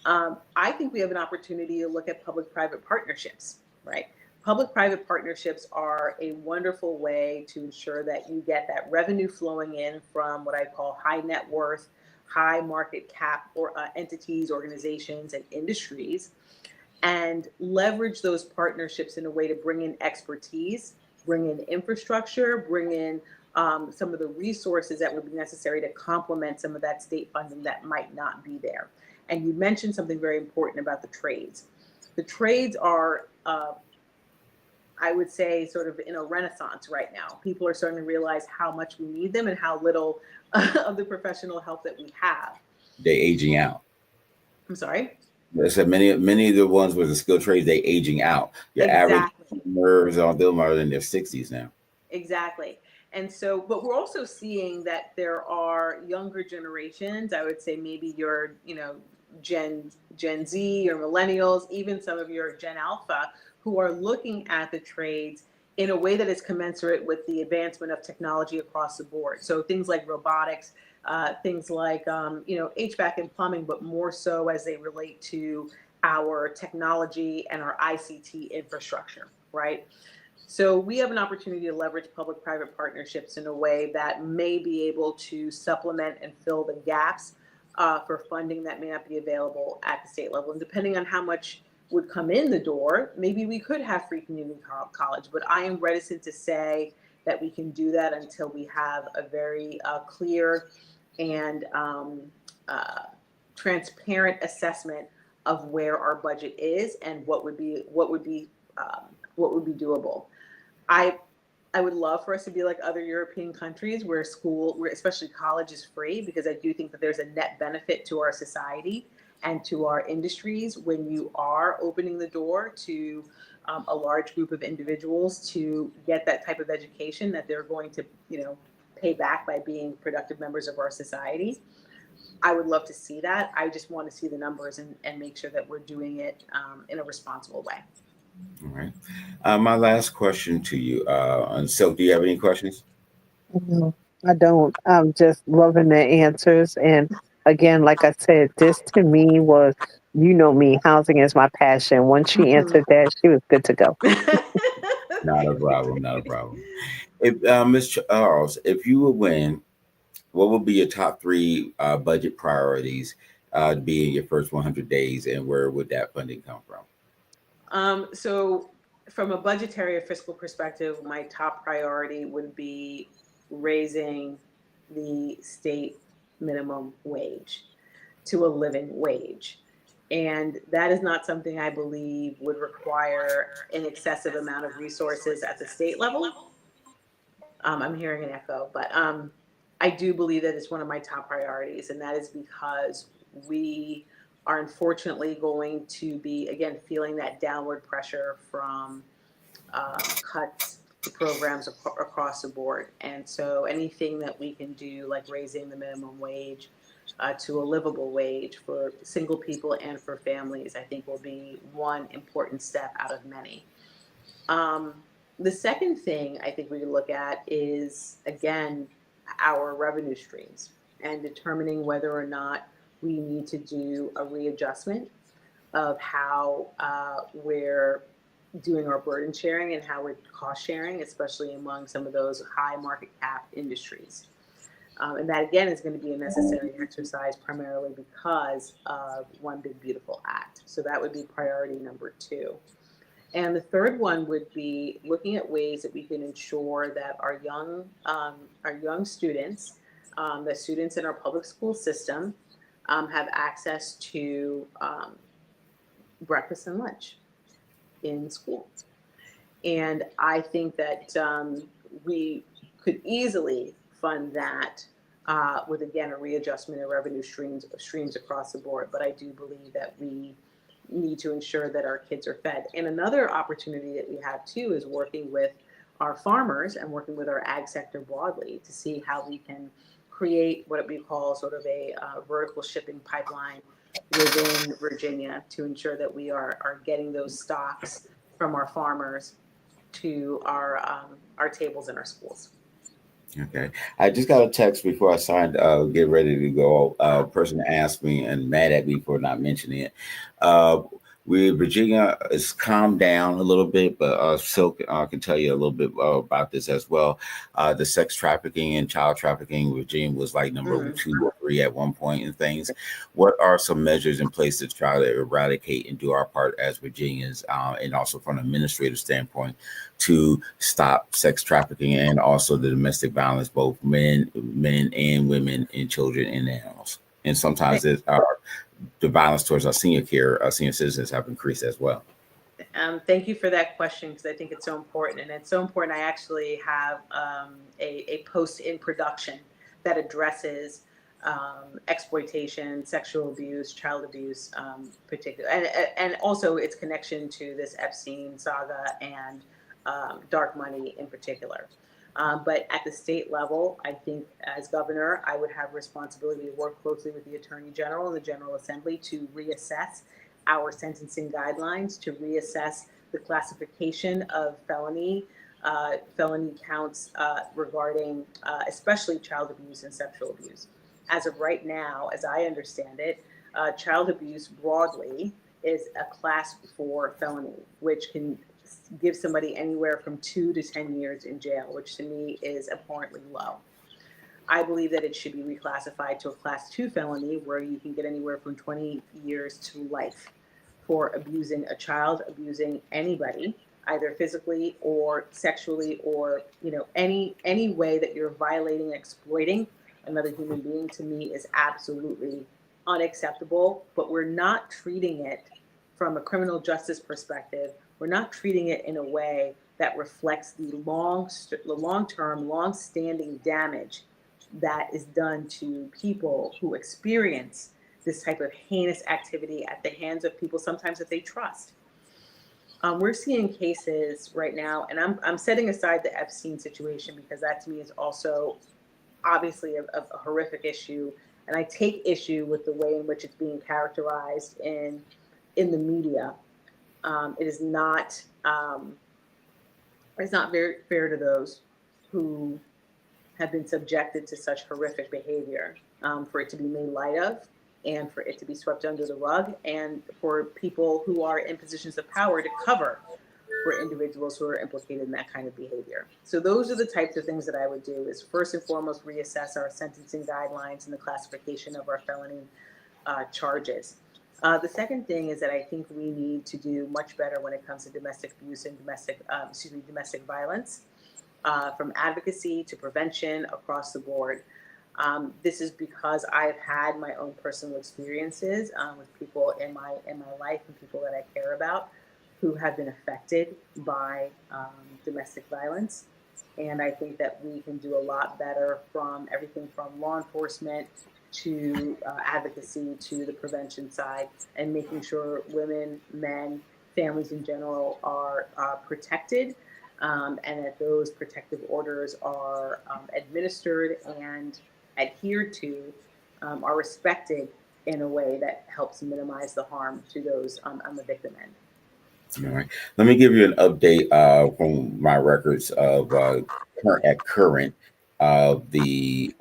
I think we have an opportunity to look at public-private partnerships, right? Public-private partnerships are a wonderful way to ensure that you get that revenue flowing in from what I call high net worth, high market cap or entities, organizations, and industries, and leverage those partnerships in a way to bring in expertise, bring in infrastructure, bring in some of the resources that would be necessary to complement some of that state funding that might not be there. And you mentioned something very important about the trades. The trades are, I would say, sort of in a renaissance right now. People are starting to realize how much we need them and how little of the professional help that we have. They're aging out. I'm sorry? I said many of the ones with the skilled trades, they aging out. Your average nerves on them are in their 60s now. Exactly. And so, but we're also seeing that there are younger generations, I would say maybe your, Gen Z or millennials, even some of your Gen Alpha, who are looking at the trades in a way that is commensurate with the advancement of technology across the board. So things like robotics, things like, HVAC and plumbing, but more so as they relate to our technology and our ICT infrastructure, right? So we have an opportunity to leverage public-private partnerships in a way that may be able to supplement and fill the gaps for funding that may not be available at the state level. And depending on how much would come in the door, maybe we could have free community college, but I am reticent to say that we can do that until we have a very clear and transparent assessment of where our budget is and what would be doable. I would love for us to be like other European countries where especially college is free, because I do think that there's a net benefit to our society and to our industries when you are opening the door to a large group of individuals to get that type of education that they're going to, pay back by being productive members of our society. I would love to see that. I just want to see the numbers and make sure that we're doing it in a responsible way. All right. My last question to you, and Silk, do you have any questions? No, I don't. I'm just loving the answers. And again, like I said, this to me was, me, housing is my passion. Once she answered that, she was good to go. Not a problem. Not a problem. If Ms. Charles, if you would win, what would be your top three budget priorities to be in your first 100 days, and where would that funding come from? So from a budgetary or fiscal perspective, my top priority would be raising the state minimum wage to a living wage. And that is not something I believe would require an excessive amount of resources at the state level. I'm hearing an echo, but I do believe that it's one of my top priorities. And that is because we are unfortunately going to be, again, feeling that downward pressure from cuts to programs across the board. And so anything that we can do, like raising the minimum wage to a livable wage for single people and for families, I think will be one important step out of many. The second thing I think we can look at is, again, our revenue streams and determining whether or not we need to do a readjustment of how we're doing our burden sharing and how we're cost sharing, especially among some of those high market cap industries. And that, again, is going to be a necessary exercise primarily because of One Big Beautiful Act. So that would be priority number 2. And the third one would be looking at ways that we can ensure that our young students, the students in our public school system, have access to breakfast and lunch in school. And I think that we could easily fund that with, again, a readjustment of revenue streams across the board. But I do believe that we need to ensure that our kids are fed. And another opportunity that we have too is working with our farmers and working with our ag sector broadly to see how we can create what we call sort of a vertical shipping pipeline within Virginia to ensure that we are getting those stocks from our farmers to our tables in our schools. Okay. I just got a text before I signed, get ready to go. A person asked me and mad at me for not mentioning it. Virginia is calmed down a little bit, but Silk can tell you a little bit about this as well. The sex trafficking and child trafficking in Virginia was like number 2 or 3 at one point and things. What are some measures in place to try to eradicate and do our part as Virginians, and also from an administrative standpoint, to stop sex trafficking and also the domestic violence, both men and women and children and animals? And sometimes the violence towards our senior citizens have increased as well. Thank you for that question, because I think it's so important. And it's so important. I actually have a post in production that addresses exploitation, sexual abuse, child abuse, particularly, and also its connection to this Epstein saga and dark money in particular. But at the state level, I think as governor, I would have responsibility to work closely with the Attorney General and the General Assembly to reassess our sentencing guidelines, to reassess the classification of felony counts regarding especially child abuse and sexual abuse. As of right now, as I understand it, child abuse broadly is a class 4 felony, which can give somebody anywhere from 2 to 10 years in jail, which to me is abhorrently low. I believe that it should be reclassified to a class 2 felony where you can get anywhere from 20 years to life for abusing a child, abusing anybody, either physically or sexually, or any way that you're violating and exploiting another human being. To me is absolutely unacceptable. But we're not treating it from a criminal justice perspective. We're not treating it in a way that reflects the long-term, long-standing damage that is done to people who experience this type of heinous activity at the hands of people sometimes that they trust. We're seeing cases right now, and I'm setting aside the Epstein situation because that to me is also obviously a horrific issue, and I take issue with the way in which it's being characterized in the media. It is not very fair to those who have been subjected to such horrific behavior, for it to be made light of and for it to be swept under the rug, and for people who are in positions of power to cover for individuals who are implicated in that kind of behavior. So those are the types of things that I would do, is first and foremost reassess our sentencing guidelines and the classification of our felony charges. The second thing is that I think we need to do much better when it comes to domestic abuse and domestic violence, from advocacy to prevention across the board. This is because I've had my own personal experiences with people in my life and people that I care about who have been affected by domestic violence. And I think that we can do a lot better, from everything from law enforcement to advocacy to the prevention side, and making sure women, men, families in general are protected, and that those protective orders are administered and adhered to, are respected in a way that helps minimize the harm to those on the victim end. All right. Let me give you an update from my records of current of the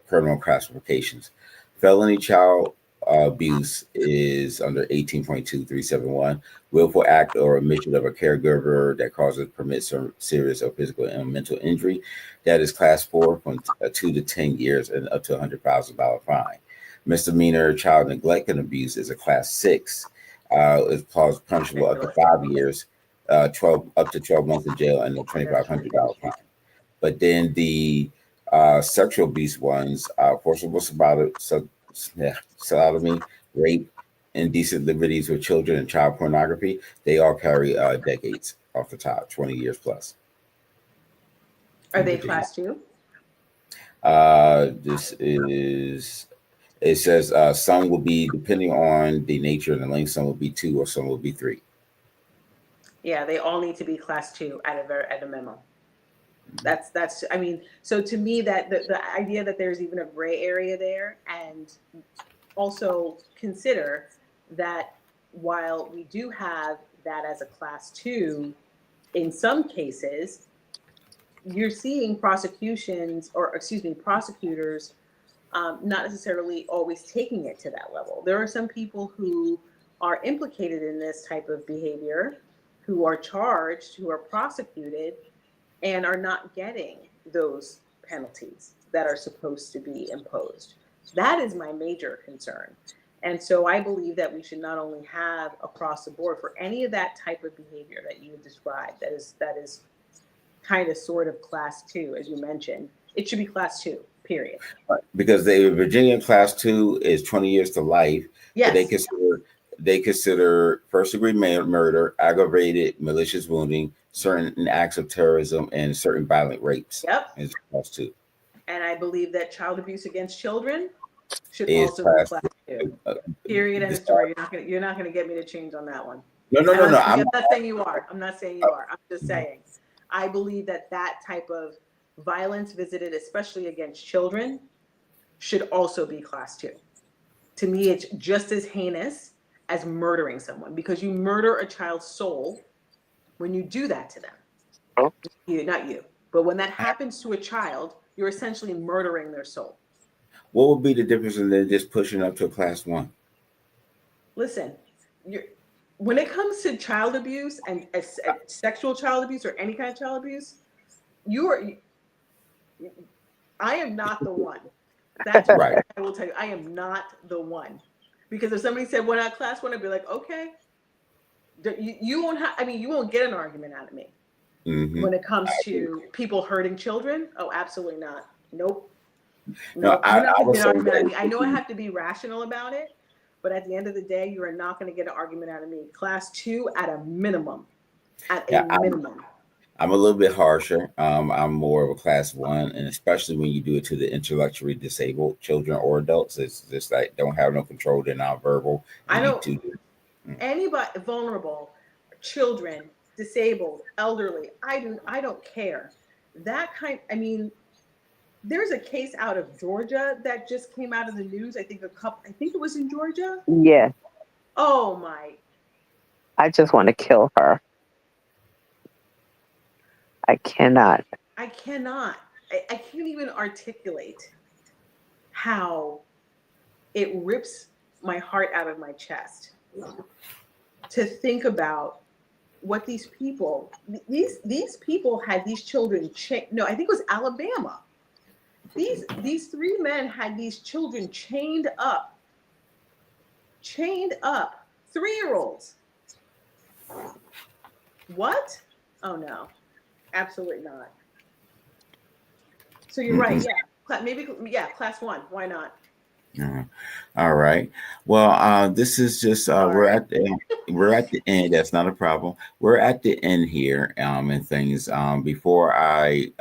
criminal classifications. Felony child abuse is under 18.2371. Willful act or omission of a caregiver that causes, permits, or serious or physical and mental injury. That is class 4, from 2 to 10 years and up to $100,000 fine. Misdemeanor child neglect and abuse is a class 6. Is punishable up to 5 years, 12 up to 12 months in jail, and a $2,500 fine. But then the sexual abuse ones, forcible sodomy, rape, indecent liberties with children, and child pornography, they all carry decades off the top, 20 years plus. Are they class 2? This is, it says some will be, depending on the nature and the length, some will be 2 or some will be 3. Yeah, they all need to be class 2 at a minimum. That's I mean, so to me, that the idea that there's even a gray area there, and also consider that while we do have that as a class 2, in some cases you're seeing prosecutions, or excuse me, prosecutors, not necessarily always taking it to that level. There are some people who are implicated in this type of behavior, who are charged, who are prosecuted, and are not getting those penalties that are supposed to be imposed. That is my major concern. And so I believe that we should not only have across the board for any of that type of behavior that you described, that is kind of sort of class 2, as you mentioned, it should be class 2, period. Because the Virginia class 2 is 20 years to life, but Yes. they consider first degree murder, aggravated malicious wounding, certain acts of terrorism, and certain violent rapes. Yep. Is class 2. And I believe that child abuse against children should Is also be class class 2. 2. Period. End of story. You're not gonna get me to change on that one. No. I'm not saying you are. I'm not saying you are. I'm just saying, I believe that that type of violence visited, especially against children, should also be class 2. To me, it's just as heinous as murdering someone, because you murder a child's soul when you do that to them. Not you, but when that happens to a child, you're essentially murdering their soul. What would be the difference in then just pushing up to a class 1? Listen, when it comes to child abuse and sexual child abuse or any kind of child abuse, I am not the one. That's right. What I will tell you. I am not the one. Because if somebody said, "Well, not class 1," I'd be like, "Okay." You won't have. I mean, you won't get an argument out of me. Mm-hmm. When it comes to people hurting children, oh, absolutely not. Nope. No, you're not going to get an argument out of me. I know I have to be rational about it, but at the end of the day, you are not going to get an argument out of me. Class 2 at a minimum. Minimum. I'm a little bit harsher. I'm more of a class 1, and especially when you do it to the intellectually disabled children or adults, it's just like don't have no control. They're nonverbal. I don't. Anybody vulnerable, children, disabled, elderly. I don't care. That kind. I mean, there's a case out of Georgia that just came out of the news. I think it was in Georgia. Yeah. Oh my. I just want to kill her. I cannot. I can't even articulate how it rips my heart out of my chest to think about what these people had these children no, I think it was Alabama. These 3 men had these children chained up, 3-year-olds. What? Oh no. Absolutely not. So you're right. Yeah. Class 1. Why not? All right. Well, this is just we're at the end. That's not a problem. We're at the end here, and things. Before I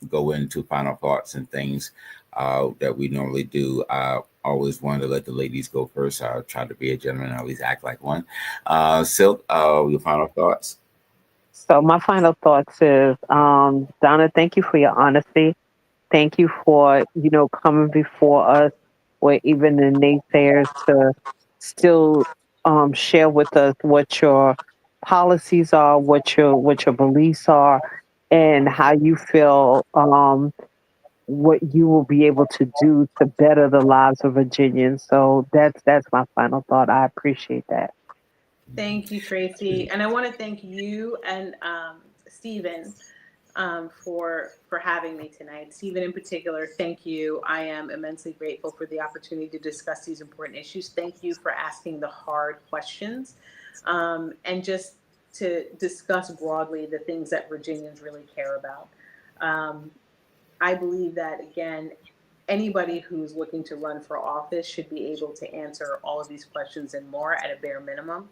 go into final thoughts and things that we normally do, I always want to let the ladies go first. I'll try to be a gentleman and always act like one. Silk, your final thoughts. So my final thoughts is, Donna, thank you for your honesty. Thank you for, coming before us, or even the naysayers, to still share with us what your policies are, what your beliefs are, and how you feel, what you will be able to do to better the lives of Virginians. So that's my final thought. I appreciate that. Thank you, Tracy. And I want to thank you and Stephen for having me tonight. Stephen in particular, thank you. I am immensely grateful for the opportunity to discuss these important issues. Thank you for asking the hard questions, and just to discuss broadly the things that Virginians really care about. I believe that, again, anybody who's looking to run for office should be able to answer all of these questions and more at a bare minimum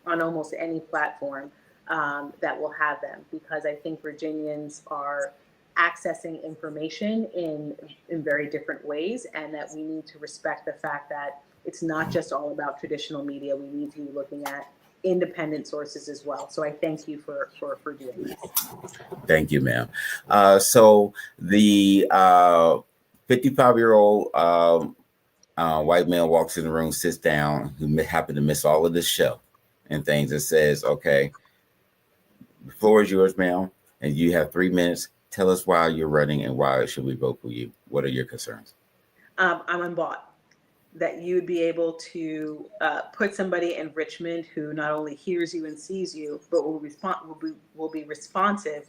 on almost any platform that will have them, because I think Virginians are accessing information in very different ways, and that we need to respect the fact that it's not just all about traditional media. We need to be looking at independent sources as well. So I thank you for doing this. Thank you, ma'am. So the 55-year-old white male walks in the room, sits down, who happened to miss all of this show and things, and says, okay, the floor is yours, ma'am, and you have 3 minutes. Tell us why you're running and why should we vote for you. What are your concerns? I'm unbought. That you would be able to put somebody in Richmond who not only hears you and sees you, but will be responsive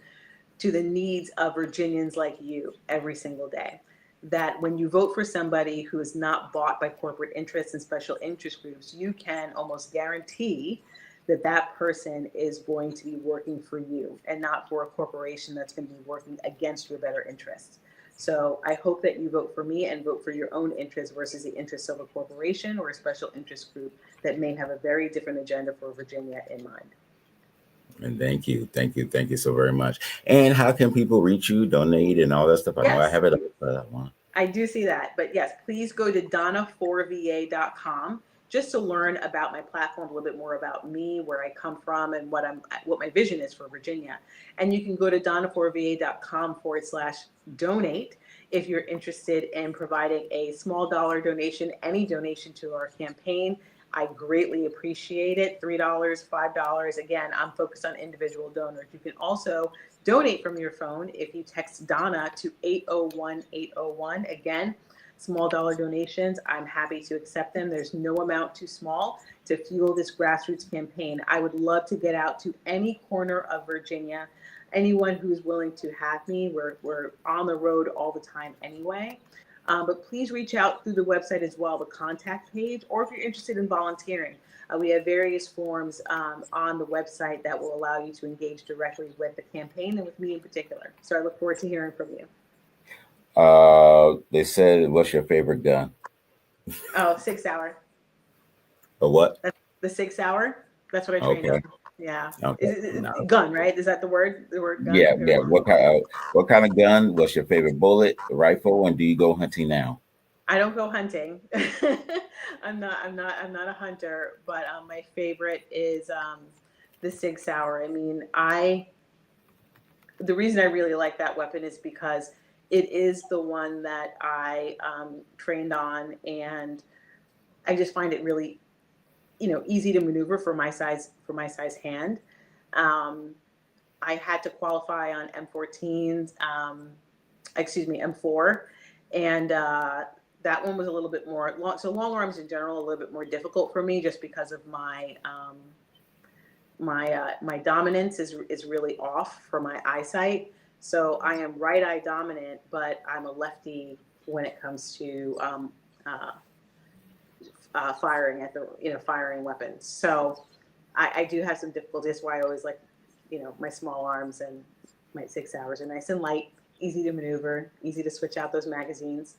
to the needs of Virginians like you every single day. That when you vote for somebody who is not bought by corporate interests and special interest groups, you can almost guarantee that that person is going to be working for you and not for a corporation that's going to be working against your better interests. So I hope that you vote for me and vote for your own interests versus the interests of a corporation or a special interest group that may have a very different agenda for Virginia in mind. And thank you so very much. And how can people reach you, donate, and all that stuff? I know I have it up for that one. I do see that, but yes, please go to donna4va.com just to learn about my platform, a little bit more about me, where I come from, and what my vision is for Virginia. And you can go to donna4va.com/donate if you're interested in providing a small dollar donation, any donation to our campaign. I greatly appreciate it. $3, $5. Again, I'm focused on individual donors. You can also donate from your phone if you text Donna to 801-801. Again, small dollar donations, I'm happy to accept them. There's no amount too small to fuel this grassroots campaign. I would love to get out to any corner of Virginia, anyone who's willing to have me. We're on the road all the time anyway. But please reach out through the website as well, the contact page, or if you're interested in volunteering. We have various forms on the website that will allow you to engage directly with the campaign and with me in particular. So I look forward to hearing from you. They said, what's your favorite gun? Oh, 6 Hour. A what? The 6 Hour. That's what I trained on. Yeah. Okay. Gun, right? Is that the word? The word gun? Yeah. What kind of gun? What's your favorite bullet, rifle, and do you go hunting now? I don't go hunting. I'm not a hunter, but my favorite is the 6 Hour. I mean, the reason I really like that weapon is because it is the one that I trained on, and I just find it really, easy to maneuver for my size hand. I had to qualify on M14s, M4, and that one was a little bit more long. So long arms in general, a little bit more difficult for me, just because of my my dominance is really off for my eyesight. So I am right eye dominant, but I'm a lefty when it comes to firing firing weapons. So I do have some difficulty. That's why I always like, my small arms, and my 6 Hours are nice and light, easy to maneuver, easy to switch out those magazines.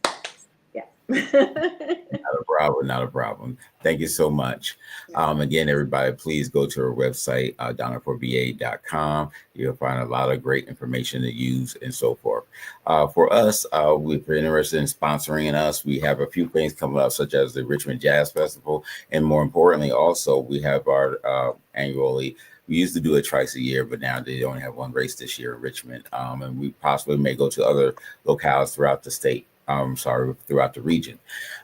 Yeah. Not a problem. Thank you so much. Again, everybody, please go to our website, donna4va.com. You'll find a lot of great information to use and so forth. For us, if you're interested in sponsoring us, we have a few things coming up, such as the Richmond Jazz Festival. And more importantly, also, we have our annually, we used to do it twice a year, but now they only have one race this year in Richmond. And we possibly may go to other locales throughout the state. Throughout the region.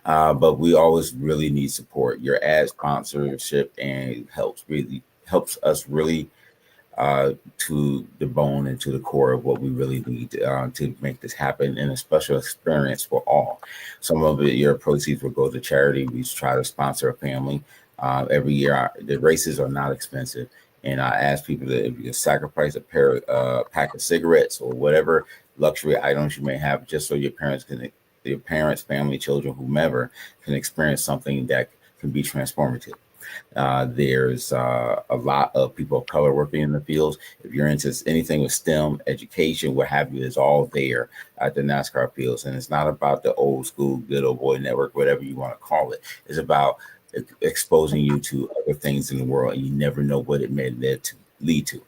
But we always really need support. Your ad sponsorship and helps us really to the bone and to the core of what we really need to make this happen, and a special experience for all. Some of your proceeds will go to charity. We try to sponsor a family every year. The races are not expensive. And I ask people that if you can sacrifice a pack of cigarettes or whatever luxury items you may have, just so your parents, family, children, whomever, can experience something that can be transformative. There's a lot of people of color working in the fields. If you're into anything with STEM, education, what have you, is all there at the NASCAR fields. And it's not about the old school, good old boy network, whatever you want to call it. It's about exposing you to other things in the world, and you never know what it may lead to.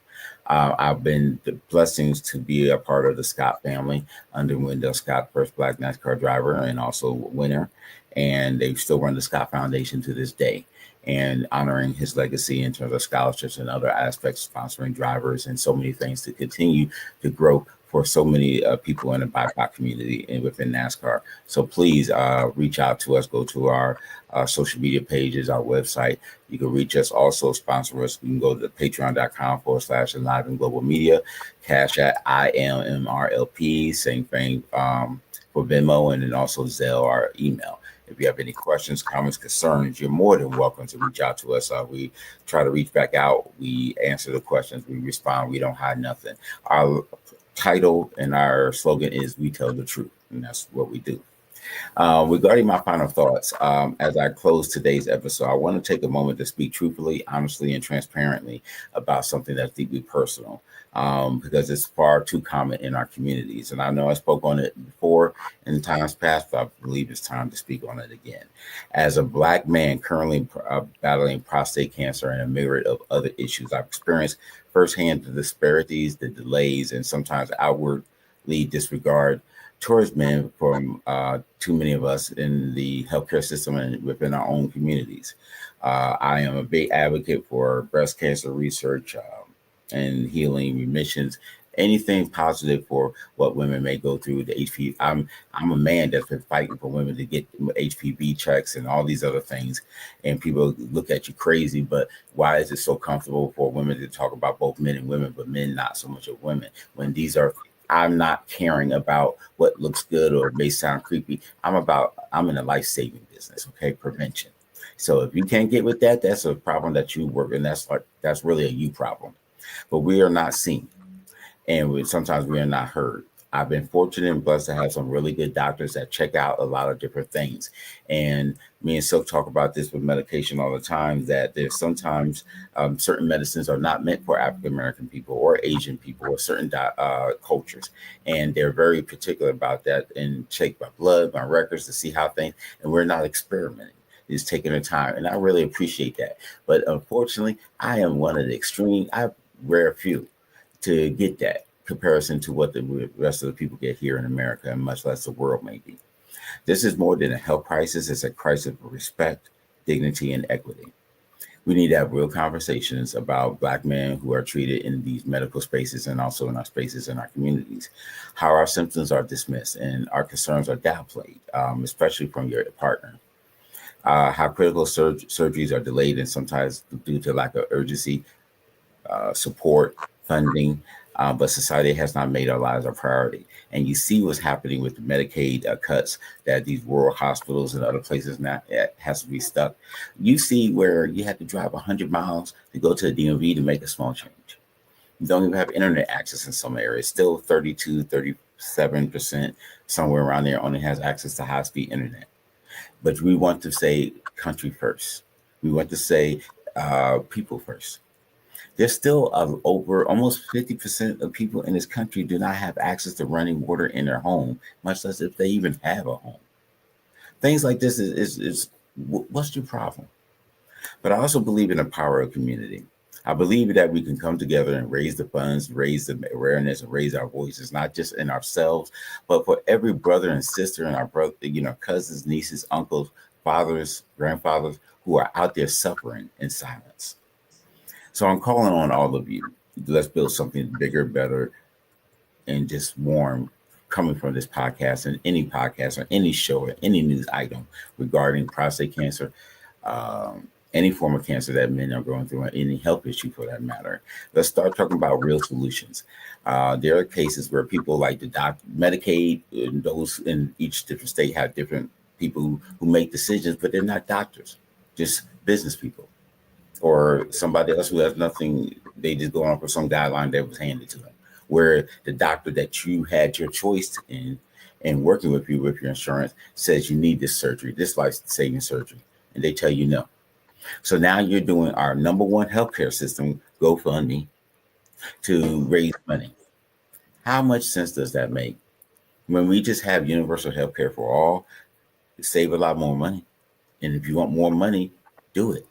I've been the blessings to be a part of the Scott family under Wendell Scott, first Black NASCAR driver and also winner. And they still run the Scott Foundation to this day, and honoring his legacy in terms of scholarships and other aspects, sponsoring drivers and so many things to continue to grow for so many people in the BIPOC community and within NASCAR. So please reach out to us. Go to our social media pages, our website. You can reach us, also sponsor us. You can go to patreon.com/Enliven Global Media, Cash at IMMRLP, same thing for Venmo, and then also Zelle, our email. If you have any questions, comments, concerns, you're more than welcome to reach out to us. We try to reach back out. We answer the questions. We respond. We don't hide nothing. Our title and our slogan is "We Tell the Truth," and that's what we do. Regarding my final thoughts, as I close today's episode, I want to take a moment to speak truthfully, honestly, and transparently about something that's deeply personal, because it's far too common in our communities. And I know I spoke on it before in times past, but I believe it's time to speak on it again. As a Black man currently battling prostate cancer and a myriad of other issues, I've experienced firsthand the disparities, the delays, and sometimes outwardly disregard towards men from too many of us in the healthcare system and within our own communities. I am a big advocate for breast cancer research and healing, remissions, anything positive for what women may go through. The HPV. I'm a man that's been fighting for women to get HPV checks and all these other things. And people look at you crazy, but why is it so comfortable for women to talk about both men and women, but men not so much of women? When these are, I'm not caring about what looks good or may sound creepy. I'm in a life-saving business, okay? Prevention. So if you can't get with that, that's a problem that you work, and that's really a you problem. But we are not seen, and sometimes we are not heard. I've been fortunate and blessed to have some really good doctors that check out a lot of different things. And me and Silk talk about this with medication all the time, that there's sometimes certain medicines are not meant for African American people or Asian people or certain cultures. And they're very particular about that and check my blood, my records to see how things, and we're not experimenting. It's taking the time. And I really appreciate that. But unfortunately, I am one of the extreme, I rare few to get that comparison to what the rest of the people get here in America, and much less the world maybe. This is more than a health crisis. It's a crisis of respect, dignity, and equity. We need to have real conversations about Black men who are treated in these medical spaces and also in our spaces in our communities, how our symptoms are dismissed and our concerns are downplayed, especially from your partner. How critical surgeries are delayed and sometimes due to lack of urgency, support, funding, but society has not made our lives a priority. And you see what's happening with the Medicaid cuts that these rural hospitals and other places now has to be stuck. You see where you have to drive 100 miles to go to the DMV to make a small change. You don't even have internet access in some areas. Still 32, 37%, somewhere around there only has access to high-speed internet. But we want to say country first. We want to say people first. There's still over almost 50% of people in this country do not have access to running water in their home, much less if they even have a home. Things like this is what's your problem? But I also believe in the power of community. I believe that we can come together and raise the funds, raise the awareness, and raise our voices, not just in ourselves, but for every brother and sister and our brother, cousins, nieces, uncles, fathers, grandfathers who are out there suffering in silence. So I'm calling on all of you. Let's build something bigger, better, and just warm coming from this podcast and any podcast or any show or any news item regarding prostate cancer, any form of cancer that men are going through, or any health issue for that matter. Let's start talking about real solutions. There are cases where people like the Medicaid, and those in each different state have different people who make decisions, but they're not doctors, just business people. Or somebody else who has nothing, they just go on for some guideline that was handed to them, where the doctor that you had your choice in and working with you with your insurance says you need this surgery, this life-saving surgery, and they tell you no. So now you're doing our number one healthcare system, GoFundMe, to raise money. How much sense does that make? When we just have universal healthcare for all, save a lot more money. And if you want more money, do it.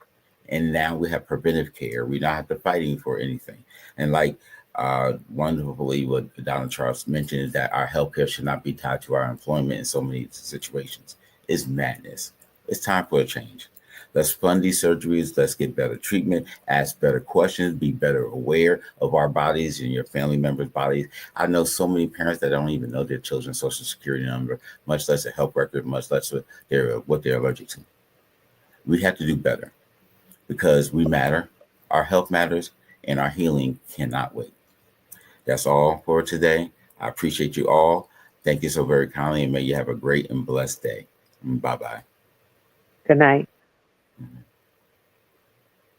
And now we have preventive care. We don't have to fighting for anything. And like Wonderfully, what Donna Charles mentioned is that our healthcare should not be tied to our employment in so many situations. It's madness. It's time for a change. Let's fund these surgeries. Let's get better treatment, ask better questions, be better aware of our bodies and your family members' bodies. I know so many parents that don't even know their children's social security number, much less a health record, much less what they're allergic to. We have to do better because we matter, our health matters, and our healing cannot wait. That's all for today. I appreciate you all. Thank you so very kindly, and may you have a great and blessed day. Bye-bye. Good night. Mhm.